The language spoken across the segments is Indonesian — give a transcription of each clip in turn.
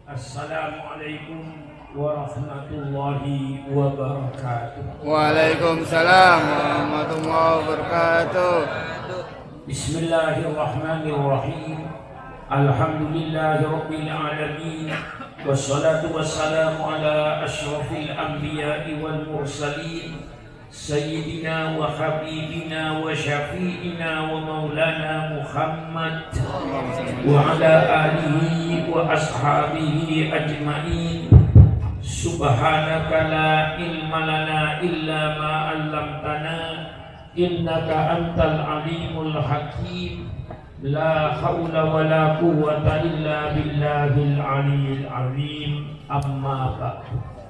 Assalamualaikum warahmatullahi wabarakatuh. Waalaikumsalam warahmatullahi wabarakatuh. Bismillahirrahmanirrahim. Alhamdulillahi rabbil alamin. Wassalatu wassalamu ala asyrafil anbiya'i wal mursalin Sayyidina wa habibina wa syafi'ina wa maulana Muhammad wa ala alihi wa ashabihi ajma'in. Subhanaka la ilma lana illa ma 'allamtana innaka antal alimul hakim. La haula wa la quwwata illa billahil aliyyil azim. Amma ba'du.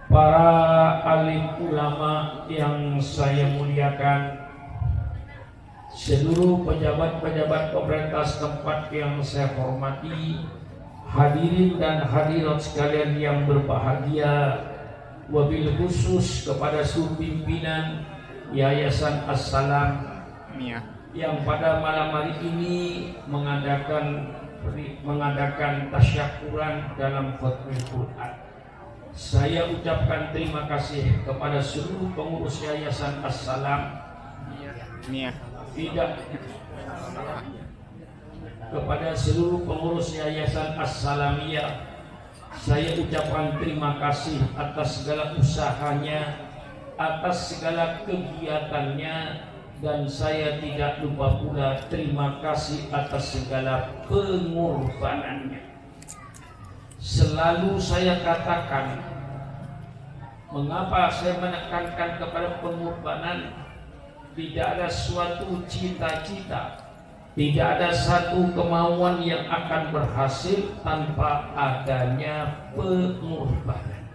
Para alim ulama yang saya muliakan, seluruh pejabat-pejabat pemerintah setempat yang saya hormati, hadirin dan hadirat sekalian yang berbahagia, wabil khusus kepada seluruh pimpinan Yayasan As-Salam yang pada malam hari ini mengadakan tasyakuran dalam khatmul Quran. Saya ucapkan terima kasih kepada seluruh pengurus Yayasan As-Salam, kepada seluruh pengurus Yayasan As-Salamiyah. Saya ucapkan terima kasih atas segala usahanya, atas segala kegiatannya, dan saya tidak lupa pula terima kasih atas segala pengorbanannya. Selalu saya katakan, mengapa saya menekankan kepada pengorbanan? Tidak ada suatu cita-cita, tidak ada satu kemauan yang akan berhasil tanpa adanya pengorbanan.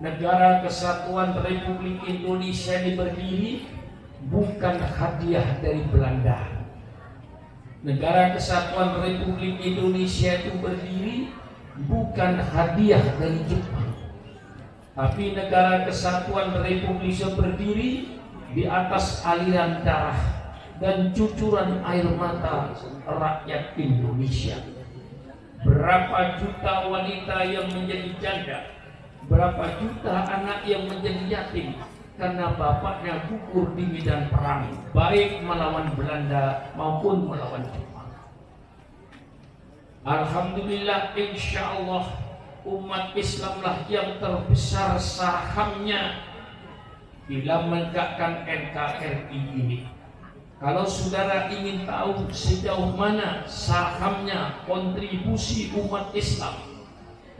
Negara Kesatuan Republik Indonesia ini berdiri bukan hadiah dari Belanda. Negara Kesatuan Republik Indonesia itu berdiri bukan hadiah dari Jepang, tapi Negara Kesatuan Republik Indonesia berdiri di atas aliran darah dan cucuran air mata rakyat Indonesia. Berapa juta wanita yang menjadi janda, berapa juta anak yang menjadi yatim karena bapaknya gugur di medan perang, baik melawan Belanda maupun melawan Jepang. Alhamdulillah, insya Allah umat Islamlah yang terbesar sahamnya bila menegakkan NKRI ini. Kalau saudara ingin tahu sejauh mana sahamnya kontribusi umat Islam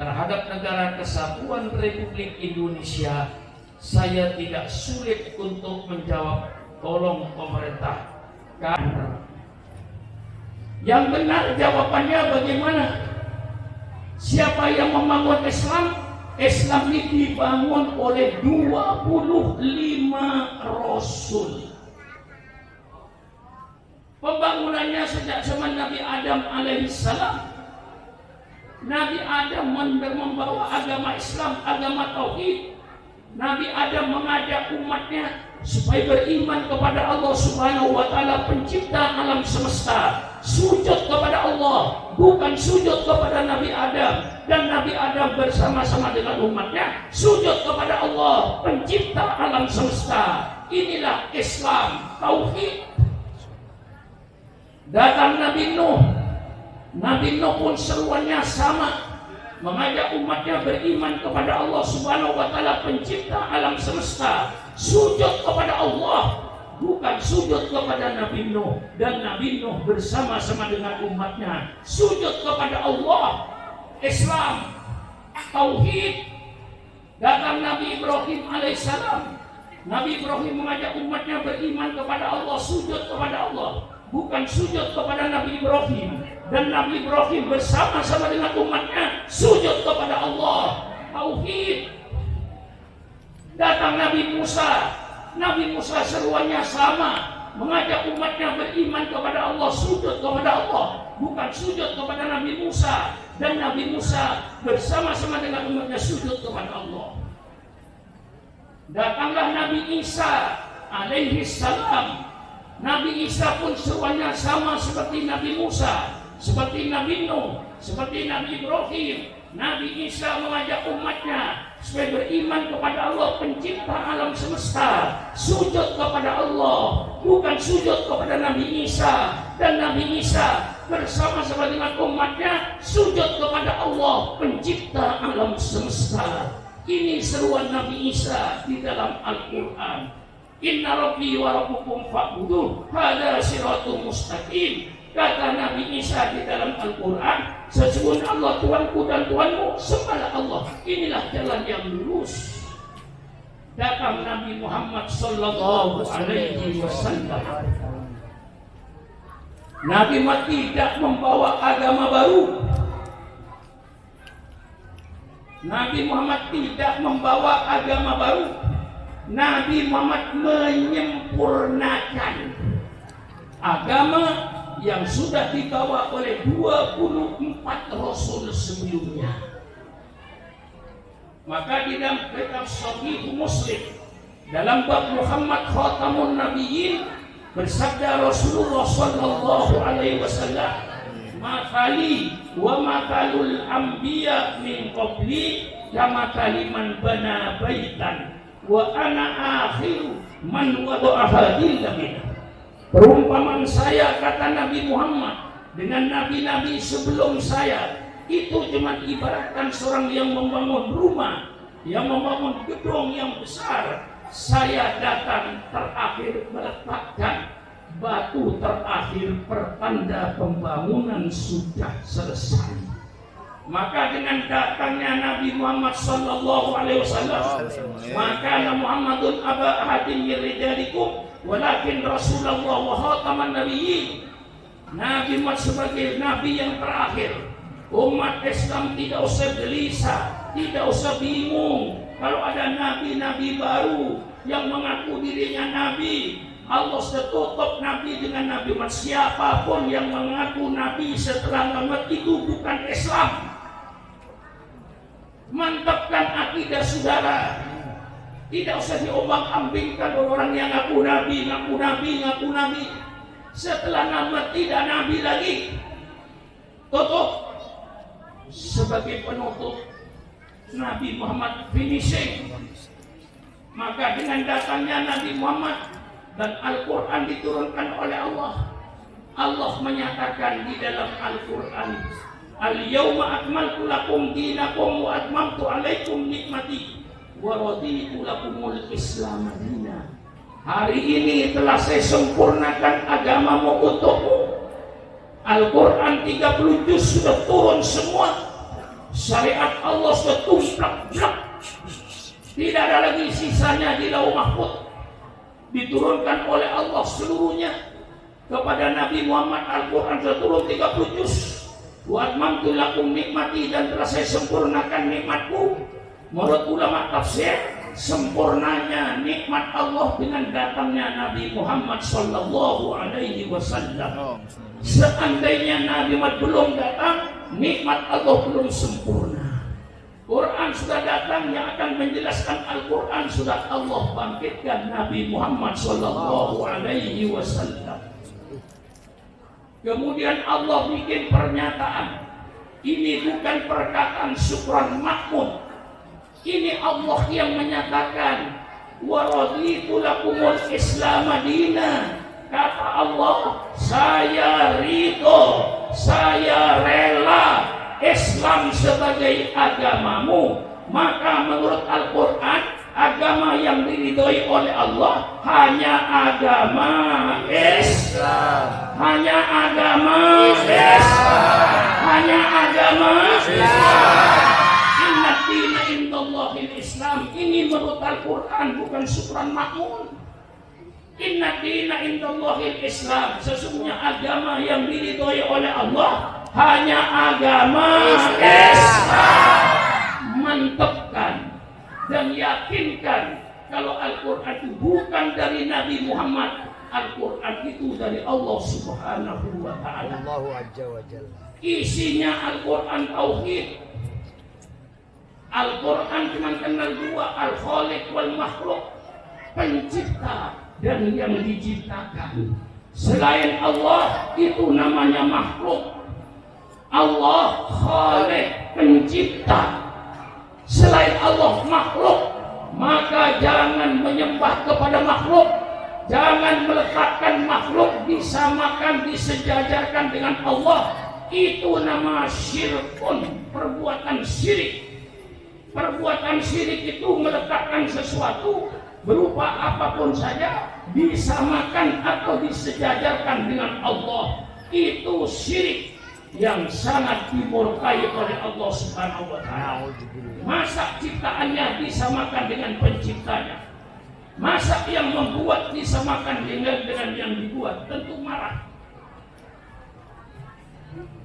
terhadap Negara Kesatuan Republik Indonesia, saya tidak sulit untuk menjawab. Tolong pemerintah, karena yang benar jawabannya bagaimana? Siapa yang membangun Islam? Islam ini dibangun oleh 25 Rasul. Pembangunannya sejak zaman Nabi Adam alaihissalam. Nabi Adam membawa agama Islam, agama Tauhid. Nabi Adam mengajak umatnya supaya beriman kepada Allah Subhanahu wa Ta'ala, pencipta alam semesta, sujud kepada Allah, bukan sujud kepada Nabi Adam. Dan Nabi Adam bersama-sama dengan umatnya sujud kepada Allah, pencipta alam semesta. Inilah Islam, Tauhid. Datang Nabi Nuh. Nabi Nuh pun seruannya sama, mengajak umatnya beriman kepada Allah Subhanahu wa Ta'ala, pencipta alam semesta, sujud kepada Allah, bukan sujud kepada Nabi Nuh. Dan Nabi Nuh bersama-sama dengan umatnya sujud kepada Allah. Islam, Tauhid. Datang Nabi Ibrahim alaihissalam. Nabi Ibrahim mengajak umatnya beriman kepada Allah, sujud kepada Allah, bukan sujud kepada Nabi Ibrahim. Dan Nabi Ibrahim bersama-sama dengan umatnya sujud kepada Allah, Tauhid. Datang Nabi Musa. Nabi Musa seruannya sama, mengajak umatnya beriman kepada Allah, sujud kepada Allah, bukan sujud kepada Nabi Musa. Dan Nabi Musa bersama-sama dengan umatnya sujud kepada Allah. Datanglah Nabi Isa alaihi salam. Nabi Isa pun seruannya sama seperti Nabi Musa, seperti Nabi Nuh, seperti Nabi Ibrahim. Nabi Isa mengajak umatnya supaya beriman kepada Allah pencipta alam semesta, sujud kepada Allah, bukan sujud kepada Nabi Isa. Dan Nabi Isa bersama-sama dengan umatnya sujud kepada Allah pencipta alam semesta. Ini seruan Nabi Isa di dalam Al-Quran. Inna rabbi wa rabbukum fa'buduh, hadza siratul mustaqim. Kata Nabi Isa di dalam Al-Quran, sesungguhnya Allah Tuhanku dan Tuhanmu, sembahlah Allah. Inilah jalan yang lurus. Datang Nabi Muhammad sallallahu alaihi wasallam. Nabi Muhammad tidak membawa agama baru. Nabi Muhammad tidak membawa agama baru. Nabi Muhammad menyempurnakan agama yang sudah dibawa oleh 24 Rasul sebelumnya. Maka di dalam kitab Sahih Muslim dalam bab Muhammad Khatamun Nabiyyin bersabda Rasulullah sallallahu alaihi wasallam, "Makali wa makalul anbiya min qabli kama kaliman bana baitan wa ana akhiru man wada'a hadil labina." Perumpamaan saya, kata Nabi Muhammad, dengan nabi-nabi sebelum saya itu cuma ibaratkan seorang yang membangun rumah, yang membangun gedung yang besar. Saya datang terakhir meletakkan batu terakhir pertanda pembangunan sudah selesai. Maka dengan datangnya Nabi Muhammad sallallahu alaihi wasallam, maka Muhammadun aba ahadin min rijalikum walakin Rasulullah wa khataman nabiyyin. Nabi Muhammad sebagai nabi yang terakhir. Umat Islam tidak usah gelisah, tidak usah bingung kalau ada nabi-nabi baru yang mengaku dirinya nabi. Allah sudah tutup nabi dengan Nabi Muhammad. Siapapun yang mengaku nabi setelah Muhammad itu bukan Islam. Mantapkan akidah saudara. Tidak usah diombang-ambingkan orang yang ngaku nabi, ngaku nabi, ngaku nabi. Setelah Muhammad tidak nabi lagi. Tutup. Sebagai penutup, Nabi Muhammad finishing. Maka dengan datangnya Nabi Muhammad dan Al-Quran diturunkan oleh Allah, Allah menyatakan di dalam Al-Quran, "Al-yawma akmaltu lakum dinakum wa atmamtu alaikum nikmati wa raditu lakumul Islam madina." Hari ini telah saya sempurnakan agamamu untukmu. Al-Quran 30 juz sudah turun semua. Syariat Allah sudah tumplak-plak. Tidak ada lagi sisanya di Lauh Mahfuz. Diturunkan oleh Allah seluruhnya kepada Nabi Muhammad. Al-Quran sudah turun 30 juz. Wa atmamtu lakum nikmati, dan telah saya sempurnakan nikmatku. Menurut ulama tafsir, sempurnanya nikmat Allah dengan datangnya Nabi Muhammad sallallahu alaihi wasallam. Seandainya Nabi Muhammad belum datang, nikmat Allah belum sempurna. Quran sudah datang yang akan menjelaskan Al-Quran, sudah Allah bangkitkan Nabi Muhammad sallallahu alaihi wasallam. Kemudian Allah bikin pernyataan. Ini bukan perkataan syukran makmum. Ini Allah yang menyatakan, "Wa raditu lakumul Islam madina." Kata Allah, saya ridho, saya rela Islam sebagai agamamu. Maka menurut Al-Quran, agama yang diridhoi oleh Allah hanya agama Islam. Hanya agama Islam. Hanya agama Islam. Inna dina indallahil Islam. Ini menurut Al-Quran, bukan syukran makmun. Inna dina indallahil Islam. Sesungguhnya agama yang diridhoi oleh Allah hanya agama Islam. Mantapkan dan yakinkan kalau Al-Quran itu bukan dari Nabi Muhammad. Al-Quran itu dari Allah Subhanahu wa ta'ala. Allahu Azza wa Jalla. Isinya Al-Quran tauhid. Al-Quran cuma kenal dua, Al-Khaliq wal Makhluk, pencipta dan yang diciptakan. Selain Allah itu namanya makhluk. Allah Khaliq, pencipta. Selain Allah makhluk, maka jangan menyembah kepada makhluk. Jangan meletakkan makhluk disamakan, disejajarkan dengan Allah. Itu nama syirkun, perbuatan syirik. Perbuatan syirik itu meletakkan sesuatu berupa apapun saja disamakan atau disejajarkan dengan Allah. Itu syirik yang sangat dimurkai oleh Allah Subhanahu wa taala. Masa ciptaannya disamakan dengan penciptanya? Masa yang membuat disamakan dengan yang dibuat? Tentu marah.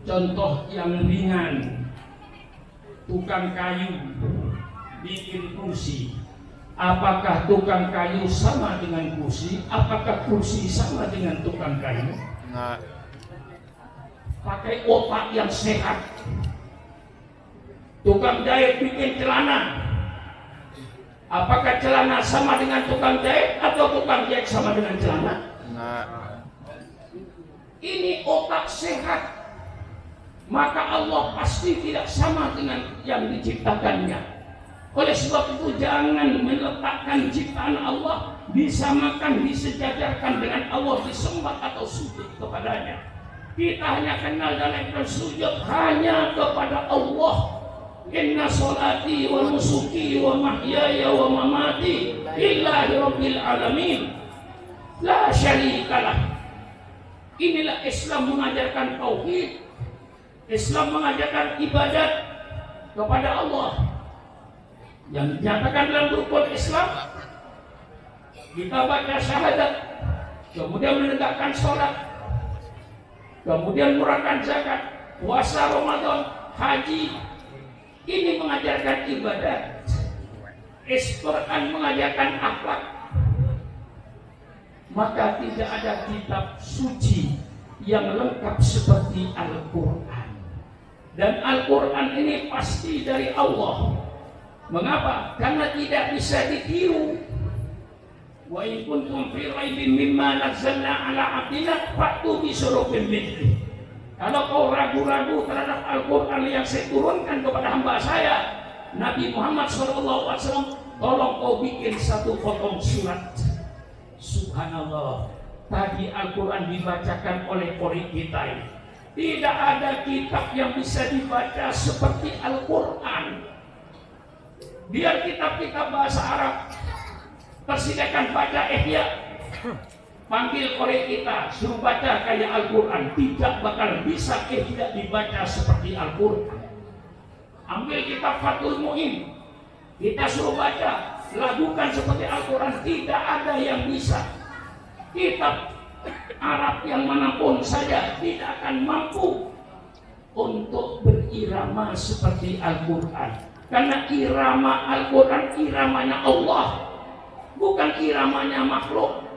Contoh yang ringan, tukang kayu bikin kursi. Apakah tukang kayu sama dengan kursi? Apakah kursi sama dengan tukang kayu? Nah, pakai otak yang sehat. Tukang jahit bikin celana. Apakah celana sama dengan tukang jahit atau tukang jahit sama dengan celana? nah, Ini otak sehat. Maka Allah pasti tidak sama dengan yang diciptakannya. Oleh sebab itu jangan meletakkan ciptaan Allah disamakan, disejajarkan dengan Allah, disembah atau sujud kepadanya. Kita hanya kenal dan bersujud hanya kepada Allah. Inna sholati wa nusuki wa mahyaya wa mamati lillahi rabbil alamin la syarikalah. Inilah Islam mengajarkan tauhid. Islam mengajarkan ibadat kepada Allah yang dinyatakan dalam rukun Islam. Kita baca syahadat, kemudian menegakkan sholat, kemudian mengeluarkan zakat, puasa Ramadan, haji. Ini mengajarkan ibadat. Al-Quran mengajarkan akhlak. Maka tidak ada kitab suci yang lengkap seperti Al-Quran. Dan Al-Quran ini pasti dari Allah. Mengapa? Karena tidak bisa ditiru. Wa in kuntum fi raibin mimma nazzalna ala abdina fa'tu bi surufin mithli. Kalau kau ragu-ragu terhadap Al-Quran yang saya turunkan kepada hamba saya Nabi Muhammad SAW, tolong kau bikin satu potong surat. Subhanallah, tadi Al-Quran dibacakan oleh kita ini. Tidak ada kitab yang bisa dibaca seperti Al-Quran. Biar kitab-kitab bahasa Arab persilakan baca Ihya, panggil korek kita, suruh baca kayak Al-Quran, tidak bakal bisa tidak dibaca seperti Al-Quran. Ambil kitab Fathul Mu'in, kita suruh baca, lakukan seperti Al-Quran, tidak ada yang bisa. Kitab Arab yang manapun saja tidak akan mampu untuk berirama seperti Al-Quran. Karena irama Al-Quran iramanya Allah, bukan iramanya makhluk.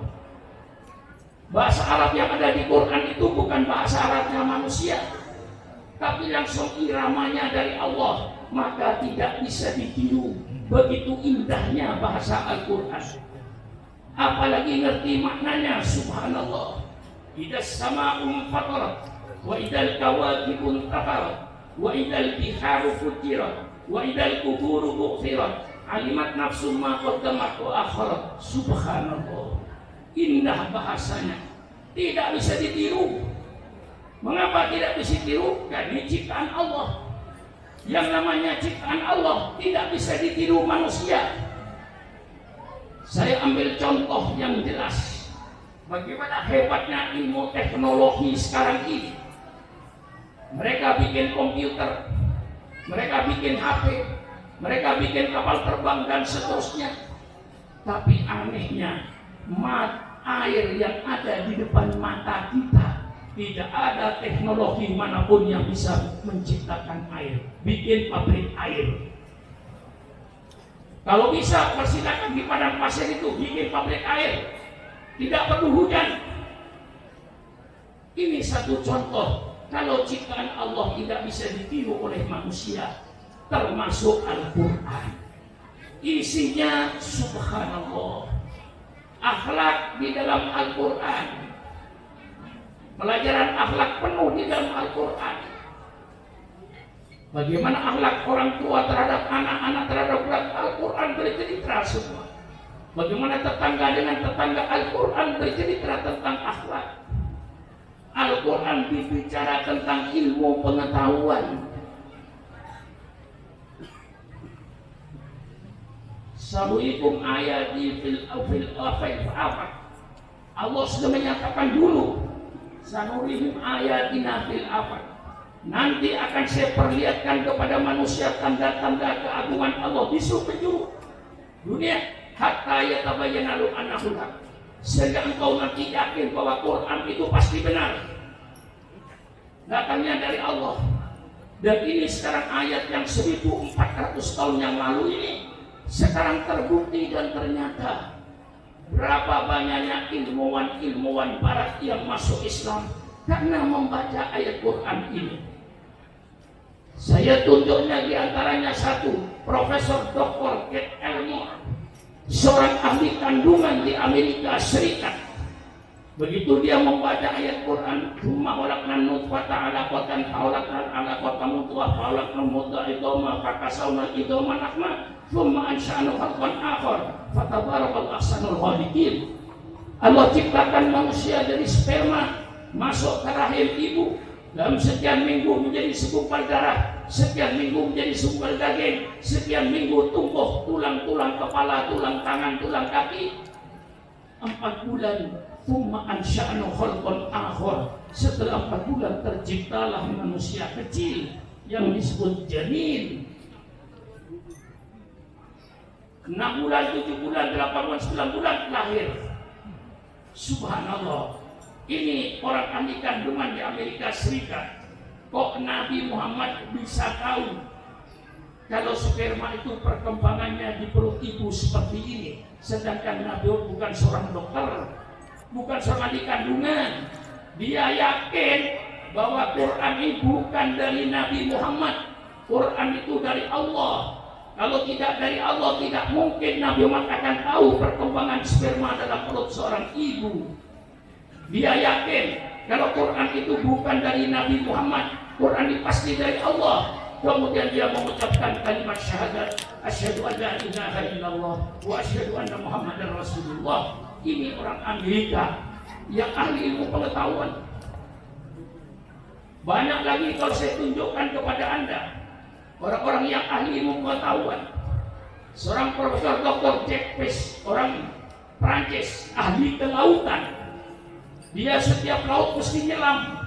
Bahasa Arab yang ada di Quran itu bukan bahasa Arabnya manusia, tapi langsung iramanya dari Allah. Maka tidak bisa ditiru. Begitu indahnya bahasa Al-Quran. Apalagi ngerti maknanya, subhanallah. Idas sama'um fatarat, wa idal kawakibun tafarat, wa idal biharu fujirat, wa idal kuburu bu'firat, alimat nafsu ma qaddamat wa akharat. Subhanallah. Indah bahasanya, tidak bisa ditiru. Mengapa tidak bisa ditiru? Karena ini ciptaan Allah. Yang namanya ciptaan Allah tidak bisa ditiru manusia. Saya ambil contoh yang jelas bagaimana hebatnya ilmu teknologi sekarang ini. Mereka bikin komputer, mereka bikin HP, mereka bikin kapal terbang dan seterusnya. Tapi anehnya, air yang ada di depan mata kita, tidak ada teknologi manapun yang bisa menciptakan air, bikin pabrik air. Kalau bisa, persilakan di padang pasir itu bikin pabrik air, tidak perlu hujan. Ini satu contoh kalau ciptaan Allah tidak bisa ditiru oleh manusia, termasuk Al-Quran. Isinya subhanallah. Akhlak di dalam Al-Quran, pelajaran akhlak penuh di dalam Al-Quran. Bagaimana akhlak orang tua terhadap anak-anak terhadap Al-Quran bercerita semua. Bagaimana tetangga dengan tetangga, Al-Quran bercerita tentang akhlak. Al-Quran berbicara tentang ilmu pengetahuan. Sabuikum ayati fil afaq. Allah sudah menyatakan dulu, sanurihim ayatina fil afaq. Nanti akan saya perlihatkan kepada manusia tanda-tanda keagungan Allah di seluruh penjuru dunia, hatta yatabayyana lahum annahu haq. Sehingga engkau nanti yakin bahwa Quran itu pasti benar, datangnya dari Allah. Dan ini sekarang ayat yang 1400 tahun yang lalu ini sekarang terbukti, dan ternyata berapa banyaknya ilmuwan barat yang masuk Islam karena membaca ayat Quran ini. Saya tunjuknya di antaranya satu, Profesor Dr. Kate Elmore, seorang ahli kandungan di Amerika Serikat. Begitu dia membaca ayat Quran, "Tsumma khalaqnan nutfata 'alaqatan khalaqnal 'alaqata mudghah khalaqnal mudghah idama fakasawna idama lahma tsumma ansha'nahu khalqan akhar fatabarakal ahsanul khaliqin." Allah ciptakan manusia dari sperma masuk ke rahim ibu, dalam sekian minggu menjadi segumpal darah, sekian minggu menjadi segumpal daging, sekian minggu tumbuh tulang-tulang kepala, tulang tangan, tulang kaki. 4 bulan, tsumma ansha'nahu khalqan akhar. Setelah 4 bulan terciptalah manusia kecil yang disebut janin. 6 bulan, 7 bulan, 8 bulan, 9 bulan lahir. Subhanallah. Ini orang ahli kandungan di Amerika Serikat. Kok Nabi Muhammad bisa tahu kalau sperma itu perkembangannya di perut ibu seperti ini, sedangkan Nabi bukan seorang dokter, bukan seorang ahli kandungan. Dia yakin bahwa Quran ini bukan dari Nabi Muhammad, Quran itu dari Allah. Kalau tidak dari Allah, tidak mungkin Nabi Muhammad akan tahu perkembangan sperma dalam perut seorang ibu. Dia yakin kalau Quran itu bukan dari Nabi Muhammad, Quran ini pasti dari Allah. Kemudian dia mengucapkan kalimat syahadat, asyhadu an la ilaha illallah wa asyhadu anna Muhammadar Rasulullah. Ini orang Amerika yang ahli ilmu pengetahuan. Banyak lagi kalau saya tunjukkan kepada Anda orang-orang yang ahli ilmu pengetahuan. Seorang Profesor Dr. Jack Peace, orang Prancis, ahli kelautan. Dia setiap laut mesti nyelam,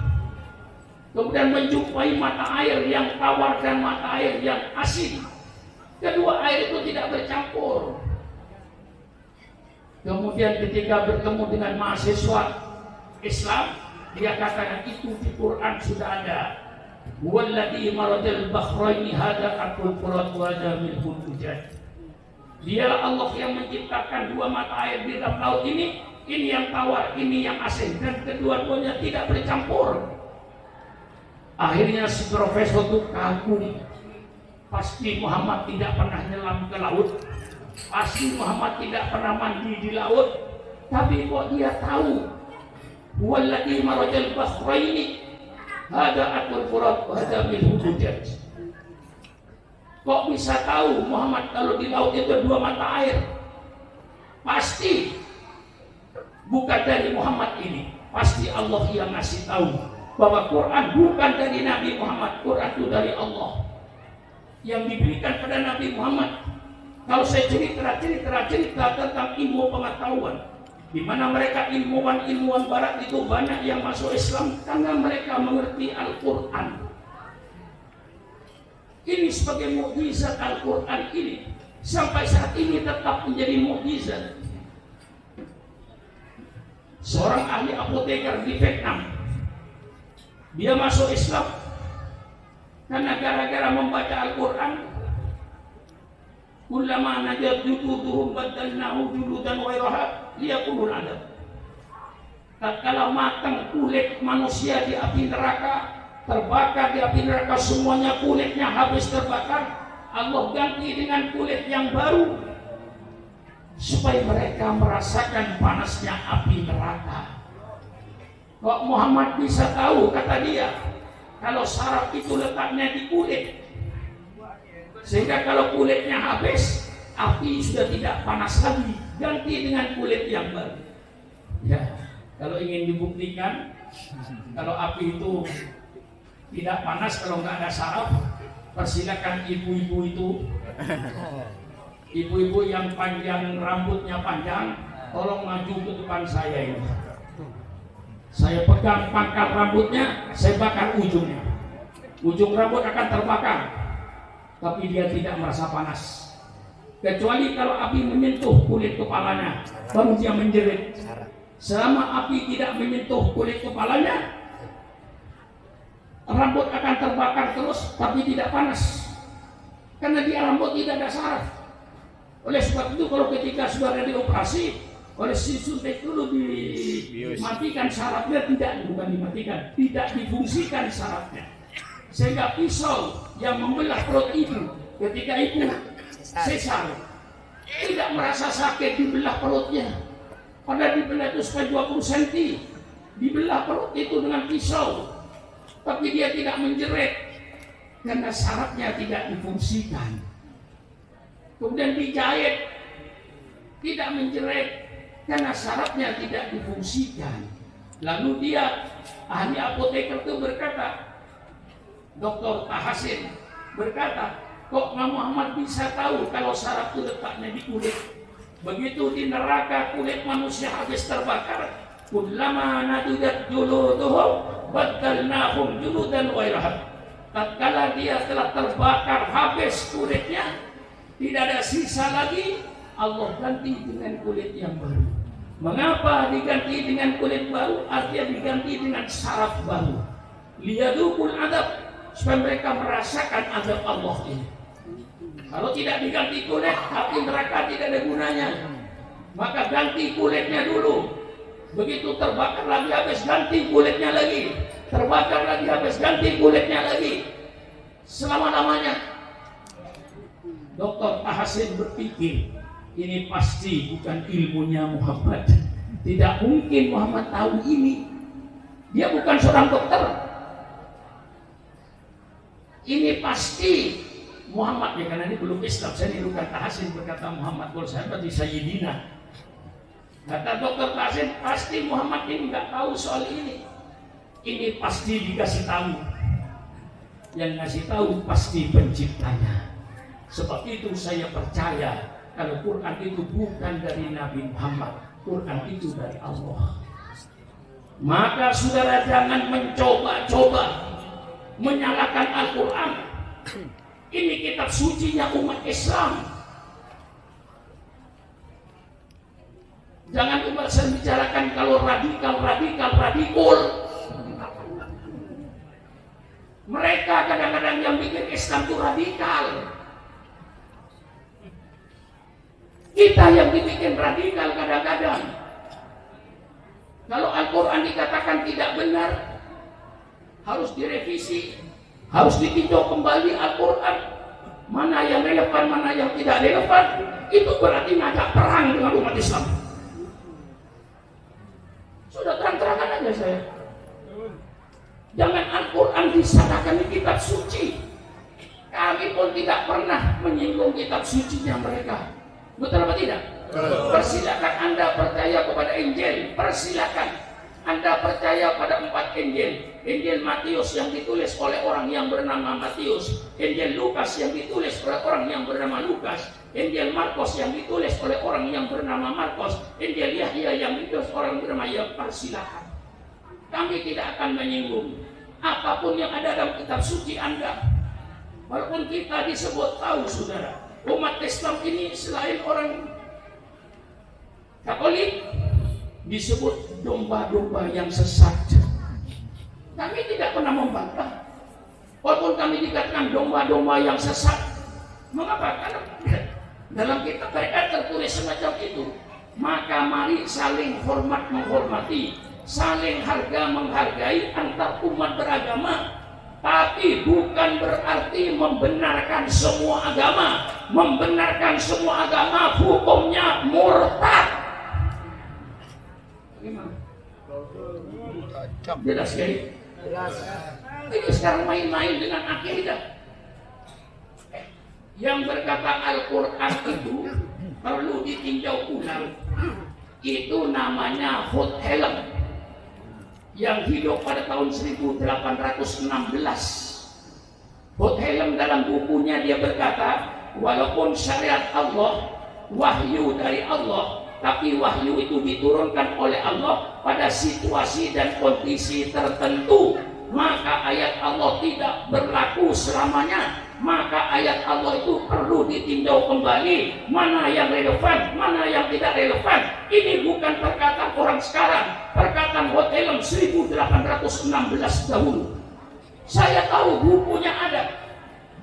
kemudian menjumpai mata air yang tawar dan mata air yang asin. Kedua air itu tidak bercampur. Kemudian ketika bertemu dengan mahasiswa Islam, dia katakan itu di Quran sudah ada. Walladzi marajal bahraini hada aqul furat wa hada milhul ujaj. Dialah Allah yang menciptakan dua mata air di dalam laut ini yang tawar, ini yang asin, dan kedua-duanya tidak bercampur. Akhirnya si profesor itu kagum. Pasti Muhammad tidak pernah nyelam ke laut, pasti Muhammad tidak pernah mandi di laut, tapi kok dia tahu walladzi marajal bahraini hada aqul furat wa hada milhul ujaj. Kok bisa tahu Muhammad kalau di laut itu dua mata air? Pasti bukan dari Muhammad ini, pasti Allah yang ngasih tahu bahwa Quran bukan dari Nabi Muhammad, Quran itu dari Allah yang diberikan pada Nabi Muhammad. Kalau saya cerita tentang ilmu pengetahuan, di mana mereka ilmuwan Barat itu banyak yang masuk Islam karena mereka mengerti Al-Quran. Ini sebagai mukjizat Al-Quran ini sampai saat ini tetap menjadi mukjizat. Seorang ahli apoteker di Vietnam, dia masuk Islam karena gara-gara membaca Al-Quran. Kullama najat jududuhum badalnahu juludan wairaha liyakulul adab. Tatkala matang kulit manusia di api neraka, terbakar di api neraka, semuanya kulitnya habis terbakar, Allah ganti dengan kulit yang baru supaya mereka merasakan panasnya api neraka. Kok Muhammad bisa tahu, kata dia, kalau saraf itu letaknya di kulit, Sehingga kalau kulitnya habis, api sudah tidak panas lagi, ganti dengan kulit yang baru. Ya, kalau ingin dibuktikan, kalau api itu tidak panas, kalau nggak ada saraf, persilakan ibu-ibu itu, ibu-ibu yang panjang rambutnya panjang, tolong maju ke depan saya ini. Saya pegang pangkal rambutnya, saya bakar ujungnya. Ujung rambut akan terbakar, tapi dia tidak merasa panas. Kecuali kalau api menyentuh kulit kepalanya, baru dia menjerit. Selama api tidak menyentuh kulit kepalanya, rambut akan terbakar terus, tapi tidak panas. Karena di rambut tidak ada saraf. Oleh sebab itu kalau ketika saudara dioperasi, oleh si suntik dulu dimatikan sarafnya, bukan dimatikan, tidak difungsikan sarafnya. Sehingga pisau yang membelah perut ibu ketika ibu sesar tidak merasa sakit dibelah perutnya. Padahal dibelah itu sampai 20 cm, dibelah perut itu dengan pisau, tapi dia tidak menjerit karena sarafnya tidak difungsikan. Kemudian dijahit, tidak menjerit karena sarafnya tidak difungsikan. Lalu dia, ahli apoteker itu berkata, Dr. Tahasin berkata, kok Muhammad bisa tahu kalau saraf itu letaknya di kulit? Begitu di neraka kulit manusia habis terbakar, kullama nadudat juluduhum baddalnahum juludan ghairaha. Tatkala dia telah terbakar habis kulitnya, tidak ada sisa lagi, Allah ganti dengan kulit yang baru. Mengapa diganti dengan kulit baru? Artinya diganti dengan saraf baru. Liyadukul adab, supaya mereka merasakan azab Allah ini. Kalau tidak diganti kulit, api neraka tidak ada gunanya. Maka ganti kulitnya dulu. Begitu terbakar lagi habis, ganti kulitnya lagi. Terbakar lagi habis, ganti kulitnya lagi. Selama-lamanya. Dr. Tahasin berpikir, ini pasti bukan ilmunya Muhammad. Tidak mungkin Muhammad tahu ini. Dia bukan seorang dokter. Ini pasti Muhammad, ya karena ini belum Islam. Saya nirukan Tahasin berkata Muhammad, kalau saya berarti Sayyidina. Kata Dr. Tahasin, pasti Muhammad ini nggak tahu soal ini. Ini pasti dikasih tahu. Yang ngasih tahu pasti penciptanya. Sebab itu saya percaya kalau Quran itu bukan dari Nabi Muhammad, Quran itu dari Allah. Maka saudara jangan mencoba-coba menyalahkan Al-Quran. Ini kitab sucinya umat Islam. Jangan umat saya bicarakan kalau radikal. Mereka kadang-kadang yang bikin Islam itu radikal. Kita yang dibikin radikal kadang-kadang. Kalau Al-Quran dikatakan tidak benar, harus direvisi, harus ditinjau kembali Al-Quran. Mana yang relevan, mana yang tidak relevan. Itu berarti ngajak perang dengan umat Islam. Sudah terang-terangan aja saya. Jangan Al-Quran disanakan di kitab suci. Kami pun tidak pernah menyinggung kitab sucinya mereka. Betul apa tidak? Persilakan Anda percaya kepada Injil. Persilakan Anda percaya pada 4 Injil. Injil Matius yang ditulis oleh orang yang bernama Matius, Injil Lukas yang ditulis oleh orang yang bernama Lukas, Injil Markus yang ditulis oleh orang yang bernama Markus, Injil Yahya yang ditulis orang bernama Yahya. Persilakan. Kami tidak akan menyinggung apapun yang ada dalam kitab suci Anda. Walaupun kita disebut tahu saudara, umat Islam ini selain orang Katolik disebut domba-domba yang sesat. Kami tidak pernah membantah. Walaupun kami dikatakan domba-domba yang sesat. Mengapa? Karena dalam kitab mereka tertulis semacam itu. Maka mari saling hormat menghormati, saling harga menghargai antar umat beragama. Tapi bukan berarti membenarkan semua agama. Membenarkan semua agama hukumnya murtad. Jelas ya? Jelas. Ini sekarang main-main dengan akidah. yang berkata Al-Quran itu perlu ditinjau ulang. Itu namanya Hot Helm yang hidup pada tahun 1816. Hot Helm dalam bukunya dia berkata, walaupun syariat Allah, wahyu dari Allah, tapi wahyu itu diturunkan oleh Allah pada situasi dan kondisi tertentu, maka ayat Allah tidak berlaku selamanya. Maka ayat Allah itu perlu ditinjau kembali, mana yang relevan, mana yang tidak relevan. Ini bukan perkataan orang sekarang, perkataan Hot Helm 1816 dahulu. Saya tahu bukunya ada.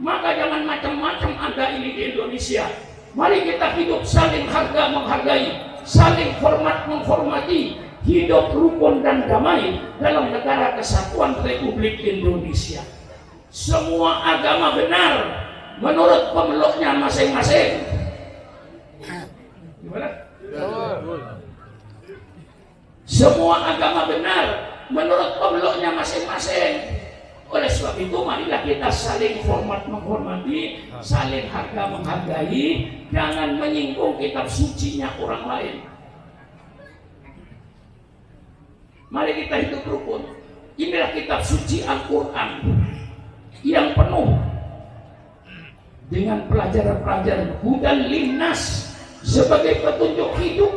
Maka jangan macam-macam Anda ini di Indonesia. Mari kita hidup saling harga menghargai, saling hormat menghormati, hidup rukun dan damai dalam negara kesatuan Republik Indonesia. Semua agama benar menurut pemeluknya masing-masing. Gimana? Semua agama benar menurut pemeluknya masing-masing. Oleh sebab itu marilah kita saling hormat menghormati, saling harga menghargai, jangan menyinggung kitab sucinya orang lain. Mari kita hidup rukun. Inilah kitab suci Al-Quran yang penuh dengan pelajaran-pelajaran hudan linnas sebagai petunjuk hidup.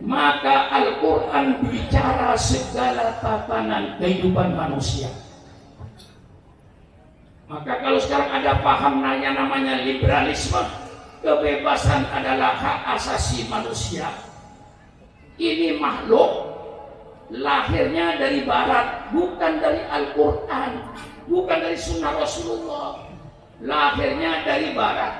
Maka Al-Quran bicara segala tatanan kehidupan manusia. Maka kalau sekarang ada paham namanya liberalisme, kebebasan adalah hak asasi manusia. Ini makhluk lahirnya dari barat, bukan dari Al-Quran, bukan dari sunnah Rasulullah. Lahirnya dari barat.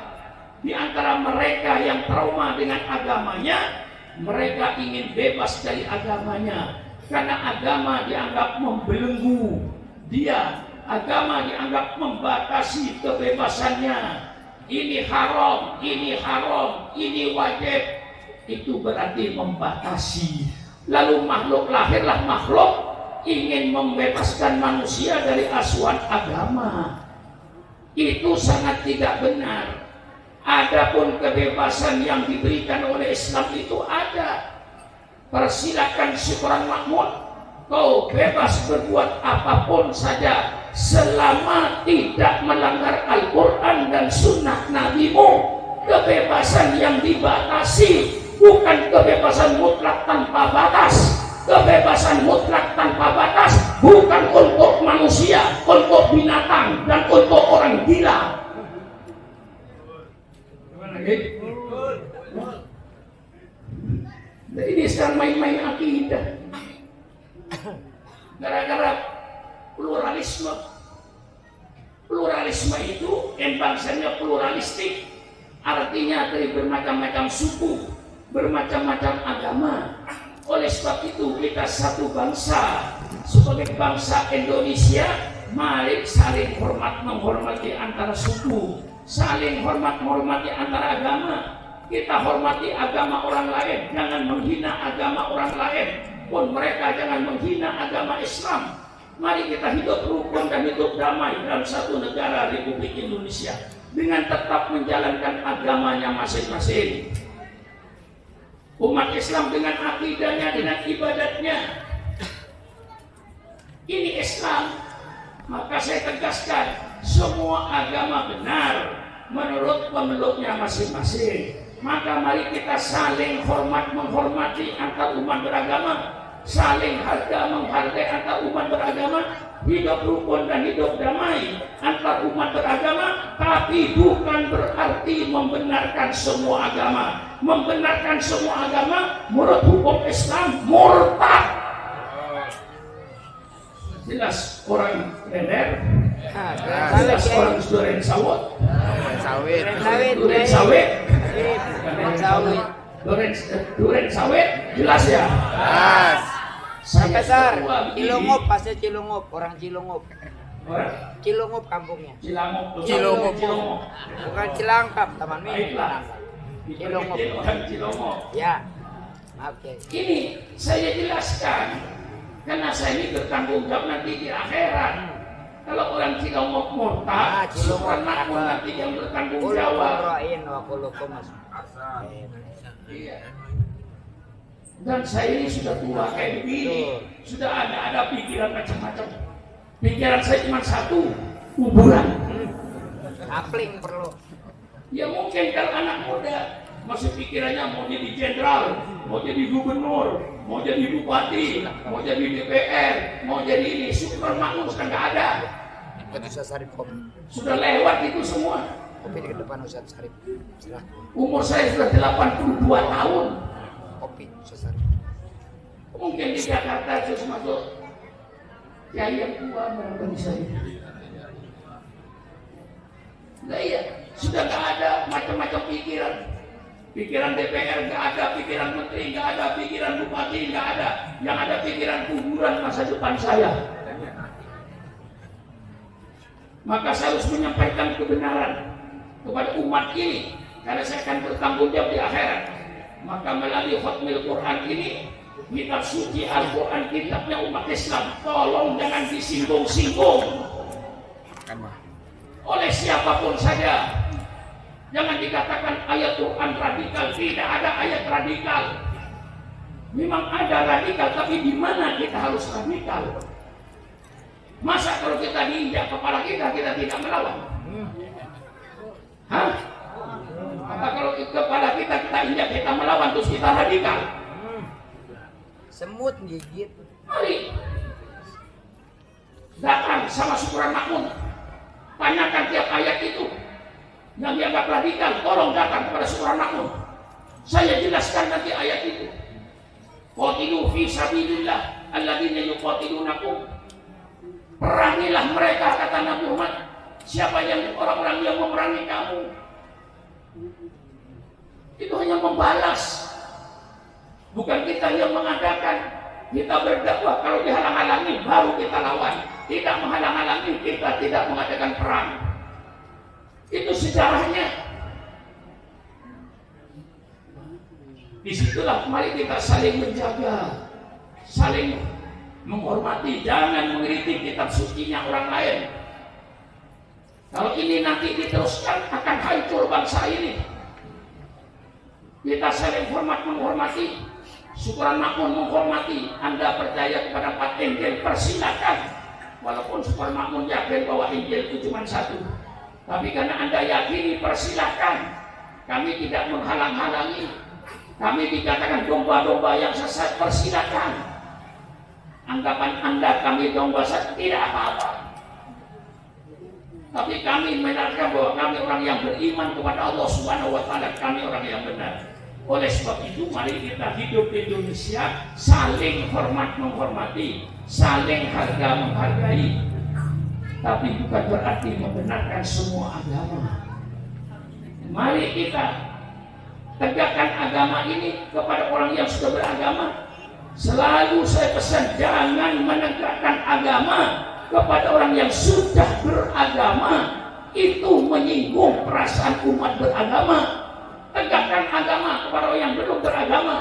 Di antara mereka yang trauma dengan agamanya, mereka ingin bebas dari agamanya. Karena agama dianggap membelenggu dia. Agama dianggap membatasi kebebasannya. Ini haram, ini wajib. Itu berarti membatasi. Lalu makhluk lahirlah makhluk ingin membebaskan manusia dari asuhan agama. Itu sangat tidak benar. Adapun kebebasan yang diberikan oleh Islam itu ada. Persilakan si orang makmur, kau bebas berbuat apapun saja selama tidak melanggar Al-Quran dan sunnah Nabi-Mu. Kebebasan yang dibatasi bukan kebebasan mutlak tanpa batas. Kebebasan mutlak tanpa batas bukan untuk manusia, untuk binatang, dan untuk orang gila. Nah, ini sekarang main-main akidah. Gara-gara pluralisme. Pluralisme itu bangsanya pluralistik. Artinya dari bermacam-macam suku, bermacam-macam agama. Oleh sebab itu kita satu bangsa. Sebagai bangsa Indonesia, mari saling hormat menghormati antara suku, saling hormat menghormati antara agama. Kita hormati agama orang lain, jangan menghina agama orang lain. Pun mereka jangan menghina agama Islam. Mari kita hidup rukun dan hidup damai dalam satu negara Republik Indonesia dengan tetap menjalankan agamanya masing-masing. Umat Islam dengan akidahnya, dengan ibadatnya. Ini Islam. Maka saya tegaskan, semua agama benar menurut pemeluknya masing-masing. Maka mari kita saling hormat menghormati antar umat beragama, saling harga menghargai antar umat beragama, hidup rukun dan hidup damai antar umat beragama, tapi bukan berarti membenarkan semua agama. Membenarkan semua agama menurut hukum Islam murtad. Jelas orang Bener, jelas orang Duren Sawit, Duren Sawit, jelas ya. Profesor, Cilungup, pasti Cilungup, orang Cilungup. Cilungup kampungnya. Cilungup. Bukan Cilangkap, Taman Mini. Cilungup. Ya. Oke. Ini saya jelaskan karena saya ini bertanggung jawab nanti di akhirat. Kalau orang Cilongok murtad, Syukran Makmur nanti yang bertanggung jawab. Iya. Dan saya ini sudah tua kayak begini, sudah ada pikiran macam-macam. Pikiran saya cuma satu, kuburan. Kapling perlu. Ya mungkin kalau anak muda masih pikirannya mau jadi jenderal, mau jadi gubernur, mau jadi bupati, mau jadi DPR, mau jadi ini. Syukran Makmur sudah nggak ada. Ustaz Sarip kopi. Sudah lewat itu semua. Kopi di depan Ustaz Sarip. Silahkan. Umur saya sudah 82 tahun. Kopi Ustaz Sarip. Mungkin di Jakarta sudah masuk kiai yang tua barangkali saya. Nah iya, sudah nggak ada macam-macam pikiran. Pikiran DPR nggak ada, pikiran menteri nggak ada, pikiran bupati nggak ada. Yang ada pikiran kuburan masa depan saya. Maka saya harus menyampaikan kebenaran kepada umat ini, karena saya akan bertanggung jawab di akhirat. Maka melalui khutmil Quran ini, kitab suci Al-Quran, kitabnya umat Islam, tolong jangan disinggung-singgung oleh siapapun saja. Jangan dikatakan ayat Quran radikal, tidak ada ayat radikal. Memang ada radikal, tapi di mana kita harus radikal? Masa kalau kita diinjak kepala kita tidak melawan? Hah? Apa kalau kepala kita injak kita melawan terus kita radikal? Semut gigit. Mari datang sama Syukran Makmur, tanyakan tiap ayat itu yang dianggap radikal, tolong datang kepada Syukran Makmur. Saya jelaskan nanti ayat itu. Qatilu fi sabilillah alladzina yuqatilunakum. Perangilah mereka, kata Nabi Muhammad. Siapa yang orang-orang yang memerangi kamu? Itu hanya membalas. Bukan kita yang mengadakan. Kita berdakwah, kalau dihalang-halangi baru kita lawan. Tidak menghalang-halangi, kita tidak mengadakan perang. Itu sejarahnya. Disitulah mari kita saling menjaga, saling menghormati, jangan mengkritik kitab sucinya orang lain. Kalau ini nanti diteruskan akan hancur bangsa ini. Kita saling hormat menghormati, Syukran Makmur menghormati. Anda percaya kepada 4 Injil, persilakan. Walaupun Syukran Makmur yakin bahwa Injil itu cuma 1, tapi karena Anda yakini, persilakan. Kami tidak menghalang-halangi. Kami dikatakan domba-domba yang sesat, persilakan. Anggapan Anda kami domba sesat, tidak apa-apa. Tapi kami menyatakan bahwa kami orang yang beriman kepada Allah Subhanahu wa Ta'ala, kami orang yang benar. Oleh sebab itu, mari kita hidup di Indonesia saling hormat menghormati, saling harga menghargai. Tapi bukan berarti membenarkan semua agama. Mari kita tegakkan agama ini kepada orang yang sudah beragama. Selalu saya pesan, jangan menegakkan agama kepada orang yang sudah beragama. Itu menyinggung perasaan umat beragama. Tegakkan agama kepada orang yang belum beragama.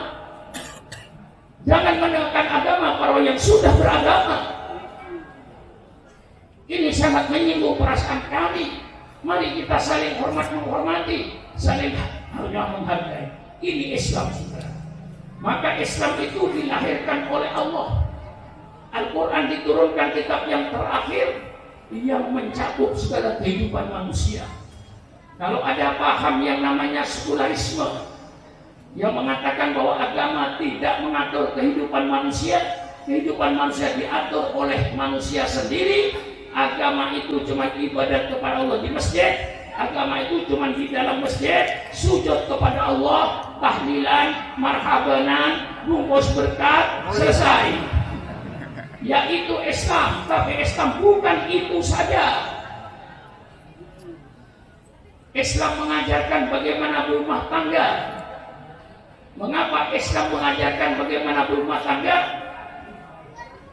Jangan menegakkan agama kepada orang yang sudah beragama. Ini sangat menyinggung perasaan kami. Mari kita saling hormat menghormati, saling harga menghargai. Ini Islam, saudara. Maka Islam itu dilahirkan oleh Allah. Al-Quran diturunkan kitab yang terakhir yang mencakup segala kehidupan manusia. Kalau ada paham yang namanya sekularisme yang mengatakan bahwa agama tidak mengatur kehidupan manusia diatur oleh manusia sendiri, agama itu cuma ibadat kepada Allah di masjid, agama itu cuma di dalam masjid, sujud kepada Allah, tahlilan, marhabanan, bungkus berkat, selesai. Yaitu Islam. Tapi Islam bukan itu saja. Islam mengajarkan bagaimana berumah tangga. Mengapa Islam mengajarkan bagaimana berumah tangga?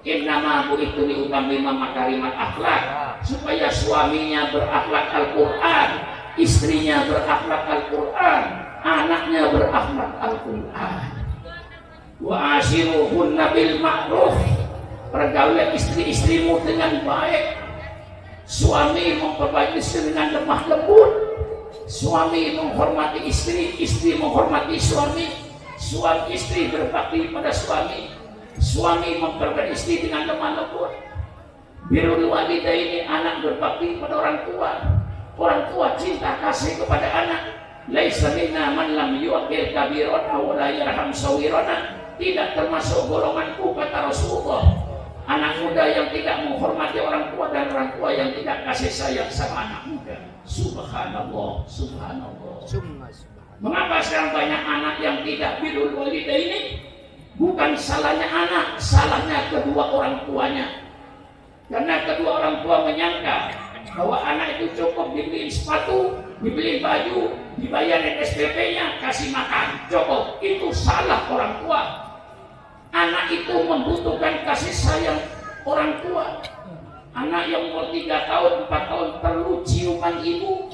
Innama bu'ithu liutammima makarimal akhlak, supaya suaminya berakhlak Al-Quran, istrinya berakhlak Al-Quran, anaknya berakhlak Al-Quran. Wa ashiruhunna bil ma'ruf, pergaulan istri-istrimu dengan baik. Suami memperbaiki istri dengan lemah lembut. Suami menghormati istri, istri menghormati suami. Suami istri berbakti pada suami. Suami memperbaiki istri dengan lemah lembut. Birrul walidaini, anak berbakti pada orang tua. Orang tua cinta kasih kepada anak. Laisa minna man lam yuqil kabirana wa la yarham sawirana. Tidak termasuk golonganku, kata Rasulullah, anak muda yang tidak menghormati orang tua dan orang tua yang tidak kasih sayang sama anak muda. Subhanallah, subhanallah. Mengapa sekarang banyak anak yang tidak birrul walidaini? Bukan salahnya anak, salahnya kedua orang tuanya. Karena kedua orang tua menyangka bahwa anak itu cukup dibeliin sepatu, dibeliin baju, dibayarin SPP-nya, kasih makan, cukup. Itu salah orang tua. Anak itu membutuhkan kasih sayang orang tua. Anak yang umur 3 tahun, 4 tahun perlu ciuman ibu,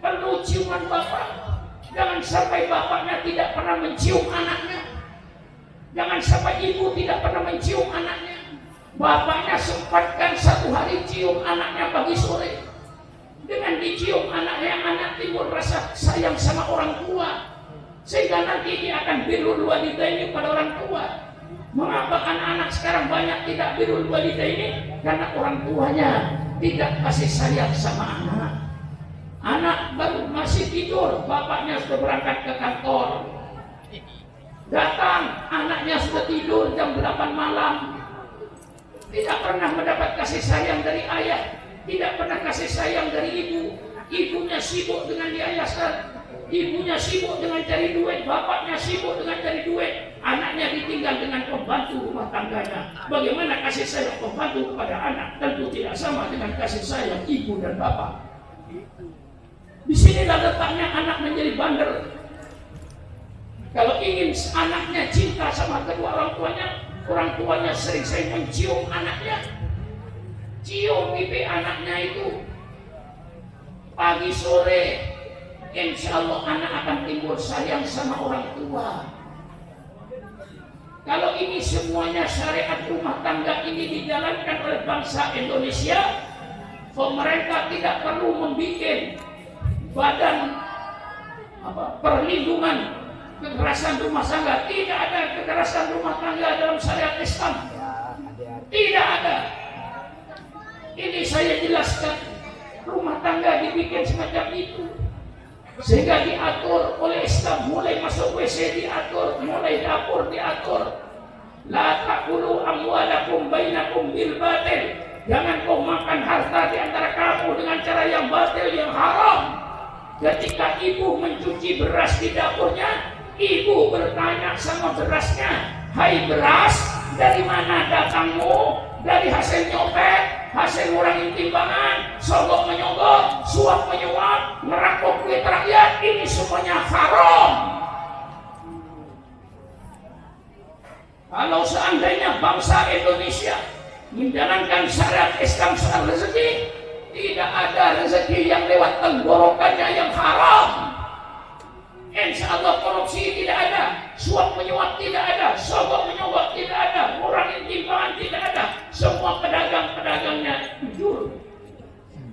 perlu ciuman bapak. Jangan sampai bapaknya tidak pernah mencium anaknya. Jangan sampai ibu tidak pernah mencium anaknya. Bapaknya sempatkan 1 hari cium anaknya pagi sore. Dengan dicium anaknya, anak timbul rasa sayang sama orang tua, sehingga nanti dia akan birrul walidaini pada orang tua. Mengapa anak-anak sekarang banyak tidak birrul walidaini? Karena orang tuanya tidak kasih sayang sama anak. Anak baru masih tidur, bapaknya sudah berangkat ke kantor. Datang, anaknya sudah tidur jam 8 malam. Tidak pernah mendapat kasih sayang dari ayah, tidak pernah kasih sayang dari ibu. Ibunya sibuk dengan yayasan, ibunya sibuk dengan cari duit, bapaknya sibuk dengan cari duit. Anaknya ditinggal dengan pembantu rumah tangganya. Bagaimana kasih sayang pembantu kepada anak? Tentu tidak sama dengan kasih sayang ibu dan bapak. Di sinilah letaknya anak menjadi bandel. Kalau ingin anaknya cinta sama kedua orang tuanya sering-sering mencium anaknya. Cium pipi anaknya itu pagi sore. Insya Allah anak akan timbul sayang sama orang tua. Kalau ini semuanya syariat rumah tangga ini dijalankan oleh bangsa Indonesia, pemerintah tidak perlu membuat badan perlindungan kekerasan rumah tangga. Tidak ada kekerasan rumah tangga dalam syariat Islam. Tidak ada. Ini saya jelaskan, rumah tangga dibikin semacam itu sehingga diatur oleh Islam. Mulai masuk WC diatur, mulai dapur diatur. La taqulu amwalakum bainakum bil batil. Jangan kau makan harta di antara kamu dengan cara yang batil, yang haram. Ketika ibu mencuci beras di dapurnya, ibu bertanya sama berasnya, "Hai beras, dari mana datangmu?" Dari hasil nyopet, hasil ngurangin timbangan, sogok menyogok, suap menyuap, merampok duit rakyat. Ini semuanya haram. Kalau seandainya bangsa Indonesia menjalankan syariat Islam soal rezeki, tidak ada rezeki yang lewat tenggorokannya yang haram. Insya Allah korupsi tidak ada, suap menyuap tidak ada, sogok menyogok tidak ada, ngurangin timbangan tidak ada. Semua pedagang-pedagangnya jujur.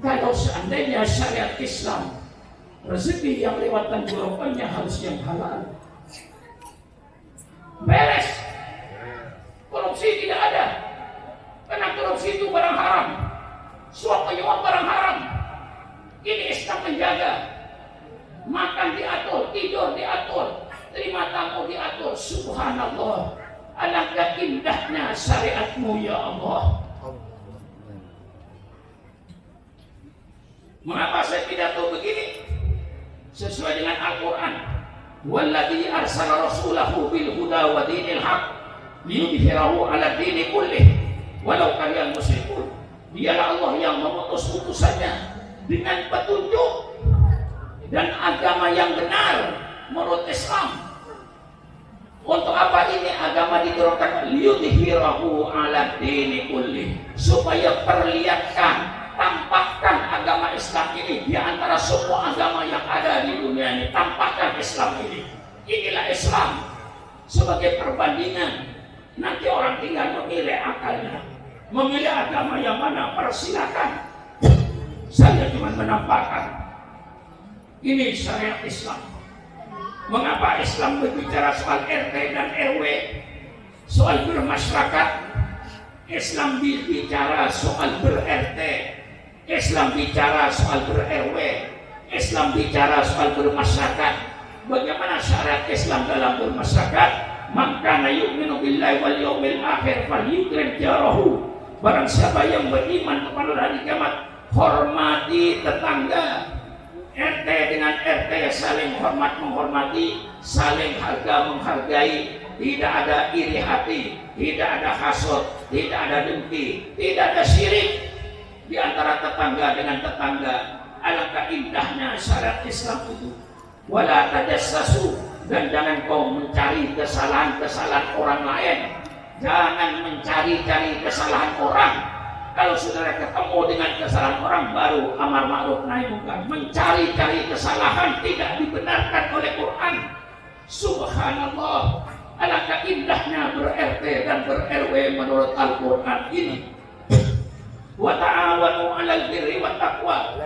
Kalau seandainya syariat Islam, rezeki yang lewat tenggorokannya harus yang halal. Beres. Korupsi tidak ada. Karena korupsi itu barang haram. Suap menyuap barang haram. Ini Islam menjaga. Makan diatur, tidur diatur, terima tamu diatur. Subhanallah, alangkah indahnya syariatmu ya Allah. Mengapa saya pidato begini? Sesuai dengan Al-Quran. Walladzi arsala rasulahu bil huda wa dinil haq liyudhhirahu ala dini kullih walau karihal musyrikun. Dialah Allah yang mengutus utusannya dengan petunjuk dan agama yang benar menurut Islam. Untuk apa ini agama diturunkan? Liyudhhirahu ala dini kulli, supaya perlihatkan, tampakkan agama Islam ini di antara semua agama yang ada di dunia ini. Tampakkan Islam ini. Inilah Islam sebagai perbandingan. Nanti orang tinggal memilih akalnya, memilih agama yang mana, persilakan. Saya cuma menampakkan ini syariat Islam. Mengapa Islam berbicara soal RT dan RW, soal bermasyarakat? Islam bicara soal ber-RT, Islam bicara soal ber-RW, Islam bicara soal bermasyarakat. Bagaimana syarat Islam dalam bermasyarakat? Man kana yu'minu billahi wal yawmil akhir falyukrim jarahu. Barang siapa yang beriman kepada hari kiamat, hormati tetangga. RT dengan RT saling hormat menghormati, saling harga menghargai, tidak ada iri hati, tidak ada hasad, tidak ada dengki, tidak ada syirik di antara tetangga dengan tetangga. Alangkah indahnya syariat Islam itu. Wala tajassasu, dan jangan kau mencari kesalahan-kesalahan orang lain. Jangan mencari-cari kesalahan orang. Kalau saudara ketemu dengan kesalahan orang, baru amar ma'ruf nahi munkar. Mencari-cari kesalahan tidak dibenarkan oleh Quran. Subhanallah, alangkah indahnya ber-RT dan ber-RW menurut Al-Quran ini. Wa ta'awanu 'alal birri wat taqwa.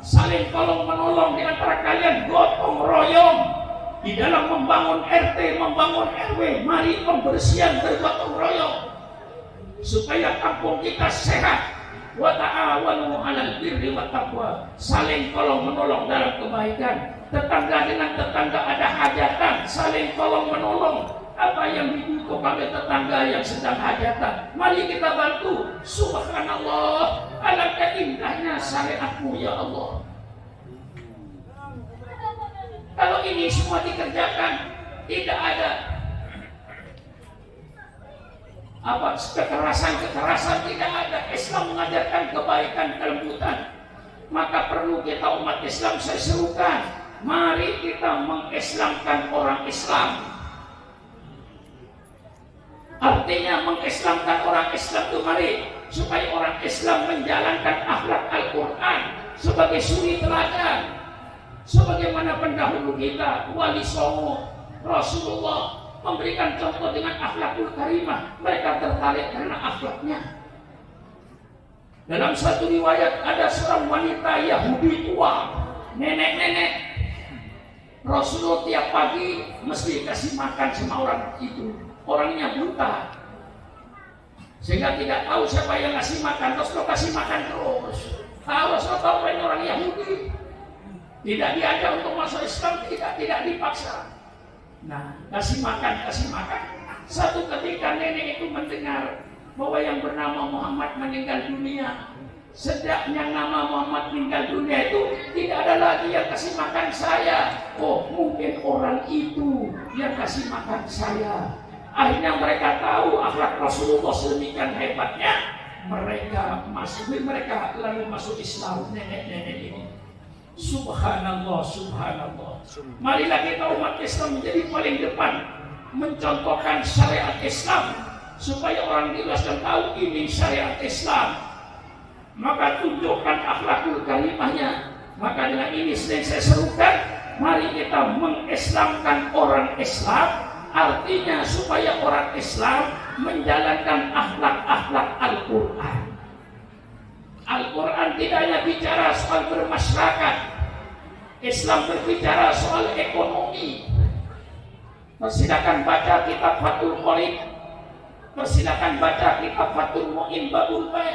Saling tolong menolong di antara kalian, gotong royong di dalam membangun RT, membangun RW. Mari pembersihan bergotong royong supaya kampung kita sehat. Wa ta'awanu 'alal birri wat taqwa. Saling tolong menolong dalam kebaikan. Tetangga dengan tetangga ada hajatan, saling tolong menolong. Apa yang dibutuhkan oleh tetangga yang sedang hajatan, mari kita bantu. Subhanallah, alangkah indahnya syariatmu ya Allah. Kalau ini semua dikerjakan, tidak ada kekerasan, tidak ada. Islam mengajarkan kebaikan, kelembutan. Maka perlu kita umat Islam, saya serukan, mari kita mengislamkan orang Islam. Artinya mengislamkan orang Islam itu mari, supaya orang Islam menjalankan akhlak Al-Quran sebagai suri teladan. Sebagaimana pendahulu kita, Wali Songo, Rasulullah memberikan contoh dengan akhlakul karimah. Mereka tertarik karena akhlaknya. Dalam satu riwayat ada seorang wanita Yahudi tua, nenek-nenek. Rasulullah tiap pagi mesti kasih makan sama orang itu. Orangnya buta, sehingga tidak tahu siapa yang ngasih makan. Rasulullah kasih makan terus. Rasulullah tahu ini orang Yahudi, tidak diajak untuk masuk Islam, tidak dipaksa. Nah, kasih makan. Satu ketika nenek itu mendengar bahwa yang bernama Muhammad meninggal dunia. Sejak yang nama Muhammad meninggal dunia itu tidak ada lagi yang kasih makan saya. Oh, mungkin orang itu yang kasih makan saya. Akhirnya mereka tahu akhlak Rasulullah sedemikian hebatnya. Mereka lalu masuk Islam, nenek-nenek ini. Subhanallah, subhanallah. Marilah kita umat Islam menjadi paling depan, mencontohkan syariat Islam, supaya orang jelaskan tahu ini syariat Islam. Maka tunjukkan akhlakul karimahnya. Maka dengan ini sedang saya serukan, mari kita mengislamkan orang Islam. Artinya supaya orang Islam menjalankan akhlak-akhlak Al-Quran. Al-Quran tidak hanya bicara soal bermasyarakat. Islam berbicara soal ekonomi. Persilakan baca kitab Fathul Qorib, persilakan baca kitab Fathul Mu'in Babul Bay.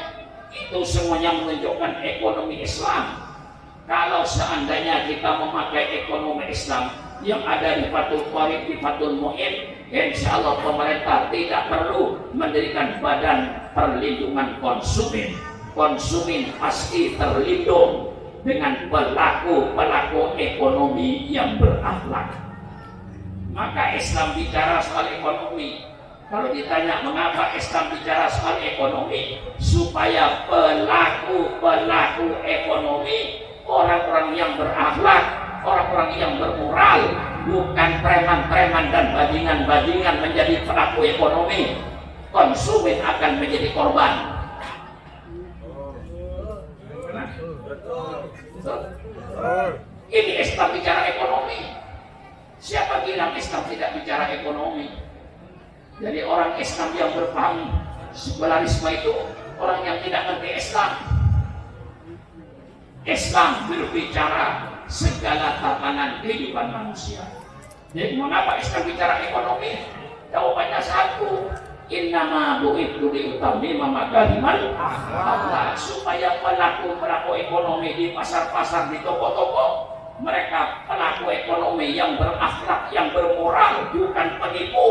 Itu semuanya menunjukkan ekonomi Islam. Kalau seandainya kita memakai ekonomi Islam yang ada di Fathul Qorib, di Fathul Mu'in, insya Allah pemerintah tidak perlu mendirikan badan perlindungan konsumen. Konsumen pasti terlindung dengan pelaku ekonomi yang berakhlak. Maka Islam bicara soal ekonomi. Kalau ditanya mengapa Islam bicara soal ekonomi, supaya pelaku ekonomi, orang-orang yang berakhlak, orang-orang yang bermoral, bukan preman-preman dan bajingan-bajingan menjadi pelaku ekonomi. Konsumen akan menjadi korban. Ini Islam bicara ekonomi. Siapa bilang Islam tidak bicara ekonomi? Jadi orang Islam yang berpaham sekularisme itu orang yang tidak mengerti Islam. Islam berbicara segala tatanan kehidupan manusia. Jadi mengapa Islam bicara ekonomi? Jawabannya satu, innama bu'ithu liutammima makarimal akhlaq, supaya pelaku ekonomi di pasar-pasar, di toko-toko, mereka pelaku ekonomi yang berakhlak, yang bermoral, bukan penipu.